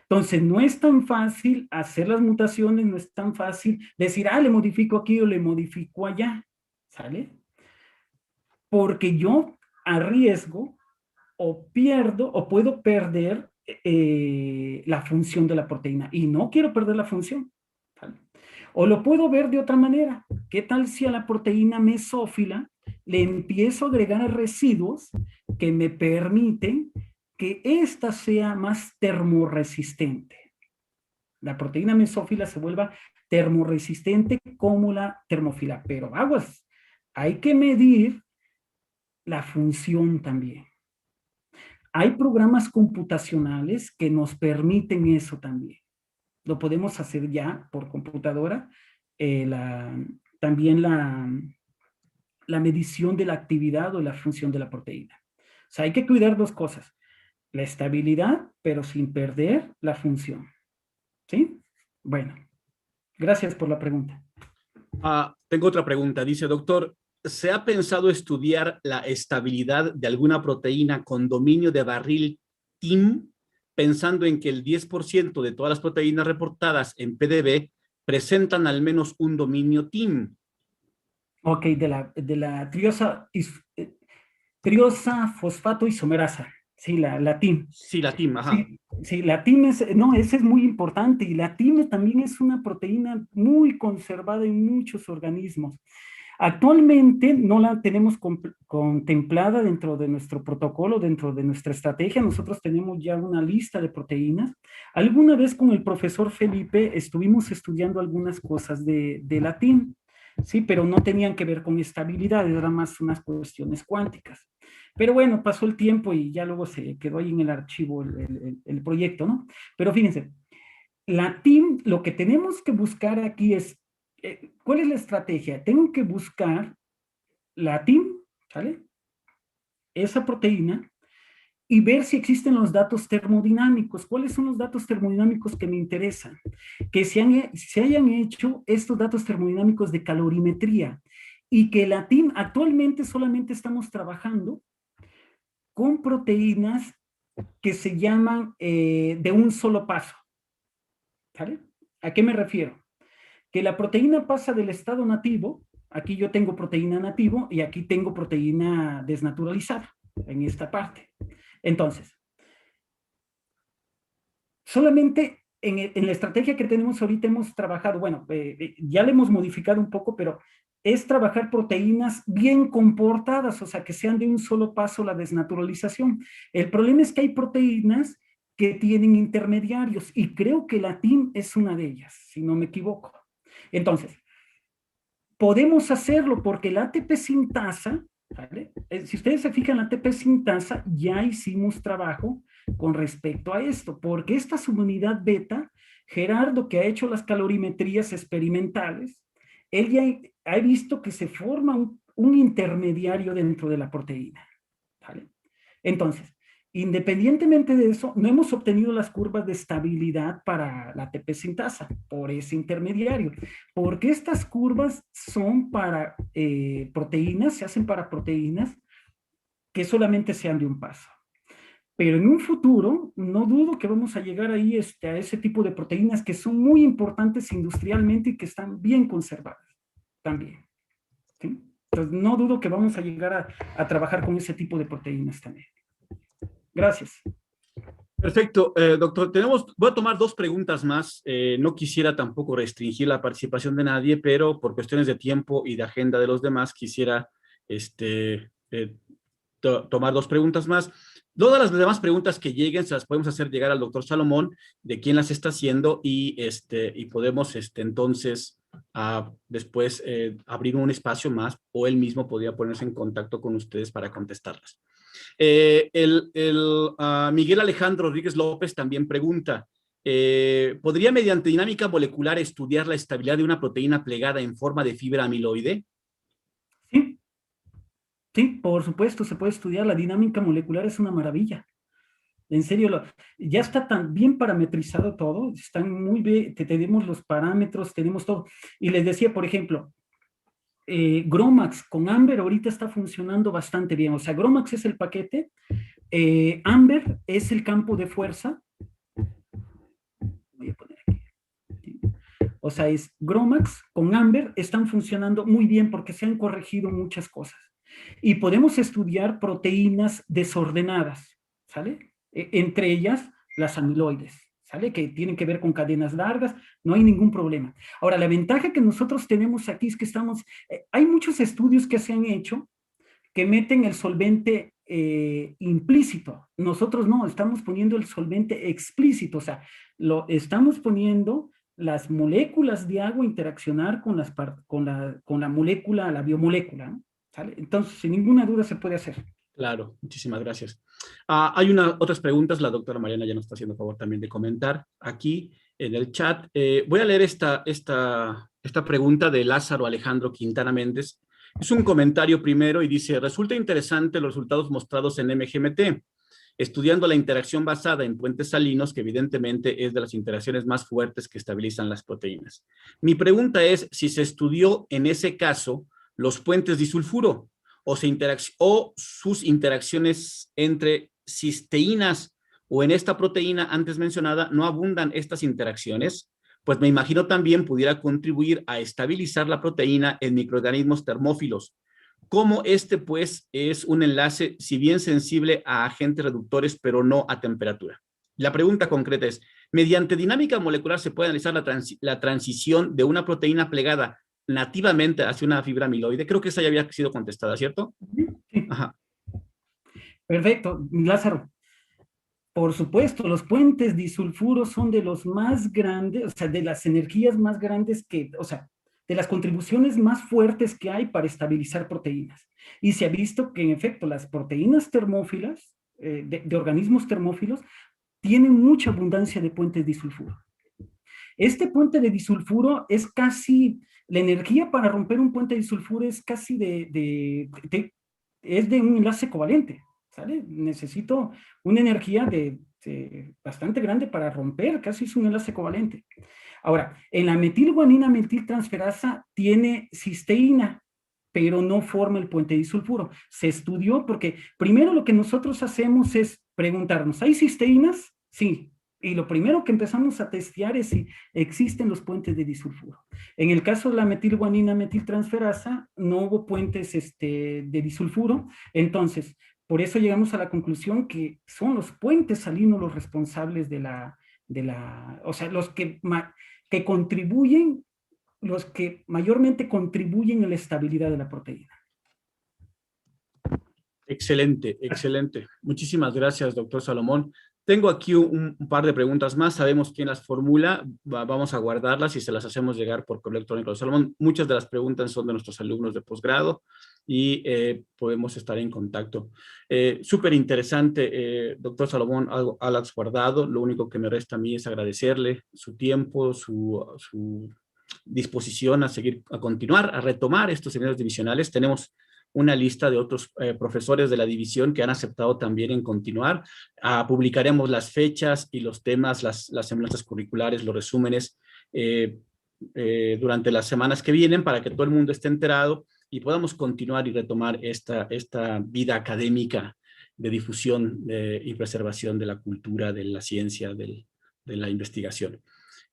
Entonces, no es tan fácil hacer las mutaciones, no es tan fácil decir, le modifico aquí o le modifico allá, ¿sale? Porque yo arriesgo o pierdo o puedo perder la función de la proteína y no quiero perder la función, ¿vale? O lo puedo ver de otra manera. ¿Qué tal si a la proteína mesófila le empiezo a agregar residuos que me permiten que ésta sea más termorresistente? La proteína mesófila se vuelva termorresistente como la termófila. Pero aguas, hay que medir la función también. Hay programas computacionales que nos permiten eso también. Lo podemos hacer ya por computadora. También la medición de la actividad o la función de la proteína. O sea, hay que cuidar dos cosas. La estabilidad, pero sin perder la función. ¿Sí? Bueno, gracias por la pregunta. Tengo otra pregunta. Dice, doctor, ¿se ha pensado estudiar la estabilidad de alguna proteína con dominio de barril TIM, pensando en que el 10% de todas las proteínas reportadas en PDB presentan al menos un dominio TIM? Ok, de la triosa fosfato isomerasa. Sí, la TIM. Sí, la TIM, ajá. Sí, sí, la TIM ese es muy importante y la TIM también es una proteína muy conservada en muchos organismos. Actualmente no la tenemos contemplada dentro de nuestro protocolo, dentro de nuestra estrategia. Nosotros tenemos ya una lista de proteínas. Alguna vez con el profesor Felipe estuvimos estudiando algunas cosas de la TIM, sí, pero no tenían que ver con estabilidad, eran más unas cuestiones cuánticas. Pero bueno, pasó el tiempo y ya luego se quedó ahí en el archivo el proyecto, ¿no? Pero fíjense, la TIM, lo que tenemos que buscar aquí es, ¿cuál es la estrategia? Tengo que buscar la TIM, ¿sale? Esa proteína, y ver si existen los datos termodinámicos. ¿Cuáles son los datos termodinámicos que me interesan? Que se hayan hecho estos datos termodinámicos de calorimetría y que la TIM actualmente solamente estamos trabajando con proteínas que se llaman de un solo paso. ¿Vale? ¿A qué me refiero? Que la proteína pasa del estado nativo, aquí yo tengo proteína nativo y aquí tengo proteína desnaturalizada en esta parte. Entonces, solamente en la estrategia que tenemos ahorita hemos trabajado, bueno, ya le hemos modificado un poco, pero es trabajar proteínas bien comportadas, o sea, que sean de un solo paso la desnaturalización. El problema es que hay proteínas que tienen intermediarios y creo que la TIM es una de ellas, si no me equivoco. Entonces, podemos hacerlo porque la ATP sintasa, ¿vale? Si ustedes se fijan, la ATP sintasa ya hicimos trabajo con respecto a esto, porque esta subunidad beta Gerardo, que ha hecho las calorimetrías experimentales, él ya ha visto que se forma un intermediario dentro de la proteína. ¿Vale? Entonces, independientemente de eso, no hemos obtenido las curvas de estabilidad para la ATP sintasa por ese intermediario, porque estas curvas son para proteínas, se hacen para proteínas que solamente sean de un paso. Pero en un futuro, no dudo que vamos a llegar ahí a ese tipo de proteínas que son muy importantes industrialmente y que están bien conservadas también. ¿Sí? Entonces, no dudo que vamos a llegar a trabajar con ese tipo de proteínas también. Gracias. Perfecto, doctor. Voy a tomar dos preguntas más. No quisiera tampoco restringir la participación de nadie, pero por cuestiones de tiempo y de agenda de los demás, quisiera tomar dos preguntas más. Todas las demás preguntas que lleguen se las podemos hacer llegar al doctor Salomón, de quién las está haciendo, y podemos entonces después abrir un espacio más, o él mismo podría ponerse en contacto con ustedes para contestarlas. Miguel Alejandro Rodríguez López también pregunta, ¿podría mediante dinámica molecular estudiar la estabilidad de una proteína plegada en forma de fibra amiloide? Sí, sí, por supuesto, se puede estudiar. La dinámica molecular es una maravilla. En serio, ya está tan bien parametrizado todo, están muy bien, tenemos los parámetros, tenemos todo. Y les decía, por ejemplo, Gromax con Amber ahorita está funcionando bastante bien. O sea, Gromax es el paquete, Amber es el campo de fuerza. Voy a poner aquí. O sea, es Gromax con Amber están funcionando muy bien porque se han corregido muchas cosas. Y podemos estudiar proteínas desordenadas, ¿sale? Entre ellas las amiloides, ¿sale? Que tienen que ver con cadenas largas, no hay ningún problema. Ahora, la ventaja que nosotros tenemos aquí es que hay muchos estudios que se han hecho que meten el solvente implícito. Nosotros no, estamos poniendo el solvente explícito, o sea, estamos poniendo las moléculas de agua interaccionar con la molécula, la biomolécula, ¿no? ¿Sale? Entonces, sin ninguna duda se puede hacer. Claro, muchísimas gracias. Hay otras preguntas, la doctora Mariana ya nos está haciendo favor también de comentar aquí en el chat. Voy a leer esta pregunta de Lázaro Alejandro Quintana Méndez. Es un comentario primero y dice, resulta interesante los resultados mostrados en MGMT, estudiando la interacción basada en puentes salinos, que evidentemente es de las interacciones más fuertes que estabilizan las proteínas. Mi pregunta es si se estudió en ese caso los puentes disulfuro o sus interacciones entre cisteínas, o en esta proteína antes mencionada no abundan estas interacciones, pues me imagino también pudiera contribuir a estabilizar la proteína en microorganismos termófilos. Como pues, es un enlace, si bien sensible a agentes reductores, pero no a temperatura. La pregunta concreta es, ¿mediante dinámica molecular se puede analizar la transición de una proteína plegada nativamente hacia una fibra amiloide? Creo que esa ya había sido contestada, ¿cierto? Sí. Ajá. Perfecto, Lázaro. Por supuesto, los puentes disulfuros son de los más grandes, o sea, de las energías más grandes o sea, de las contribuciones más fuertes que hay para estabilizar proteínas. Y se ha visto que, en efecto, las proteínas termófilas, de organismos termófilos, tienen mucha abundancia de puentes disulfuro. Este puente de disulfuro es casi, la energía para romper un puente de disulfuro es casi es de un enlace covalente, ¿sale? Necesito una energía bastante grande para romper, casi es un enlace covalente. Ahora, en la metilguanina metiltransferasa tiene cisteína, pero no forma el puente disulfuro. Se estudió porque primero lo que nosotros hacemos es preguntarnos, ¿hay cisteínas? Sí. Y lo primero que empezamos a testear es si existen los puentes de disulfuro. En el caso de la metilguanina metiltransferasa, no hubo puentes de disulfuro. Entonces, por eso llegamos a la conclusión que son los puentes salinos los responsables o sea, los que contribuyen, los que mayormente contribuyen a la estabilidad de la proteína. Excelente, excelente. Muchísimas gracias, doctor Salomón. Tengo aquí un par de preguntas más, sabemos quién las formula, vamos a guardarlas y se las hacemos llegar por correo electrónico. Salomón, muchas de las preguntas son de nuestros alumnos de posgrado y podemos estar en contacto. Súper interesante, doctor Salomón Alas Guardado. Lo único que me resta a mí es agradecerle su tiempo, su disposición a seguir, a continuar, a retomar estos seminarios divisionales. Tenemos una lista de otros profesores de la división que han aceptado también en continuar. Publicaremos las fechas y los temas, las semblanzas curriculares, los resúmenes durante las semanas que vienen para que todo el mundo esté enterado y podamos continuar y retomar esta vida académica de difusión y preservación de la cultura, de la ciencia, de la investigación.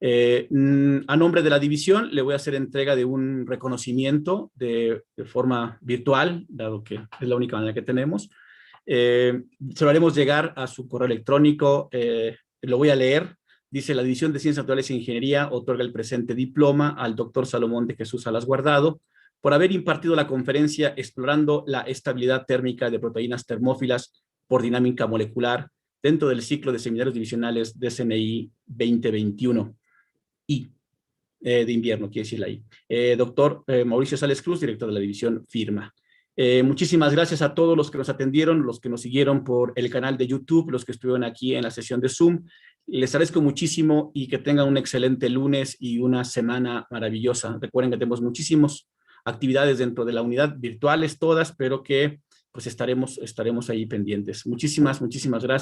A nombre de la división le voy a hacer entrega de un reconocimiento de forma virtual, dado que es la única manera que tenemos. Se lo haremos llegar a su correo electrónico, lo voy a leer. Dice: la División de Ciencias Naturales e Ingeniería otorga el presente diploma al doctor Salomón de Jesús Alas Guardado por haber impartido la conferencia Explorando la estabilidad térmica de proteínas termófilas por dinámica molecular dentro del ciclo de seminarios divisionales DCNI 2021. De invierno, quiere decir la I. Doctor Mauricio Sales Cruz, director de la división, firma. Muchísimas gracias a todos los que nos atendieron, los que nos siguieron por el canal de YouTube, los que estuvieron aquí en la sesión de Zoom. Les agradezco muchísimo y que tengan un excelente lunes y una semana maravillosa. Recuerden que tenemos muchísimas actividades dentro de la unidad, virtuales todas, pero que pues estaremos ahí pendientes. Muchísimas gracias.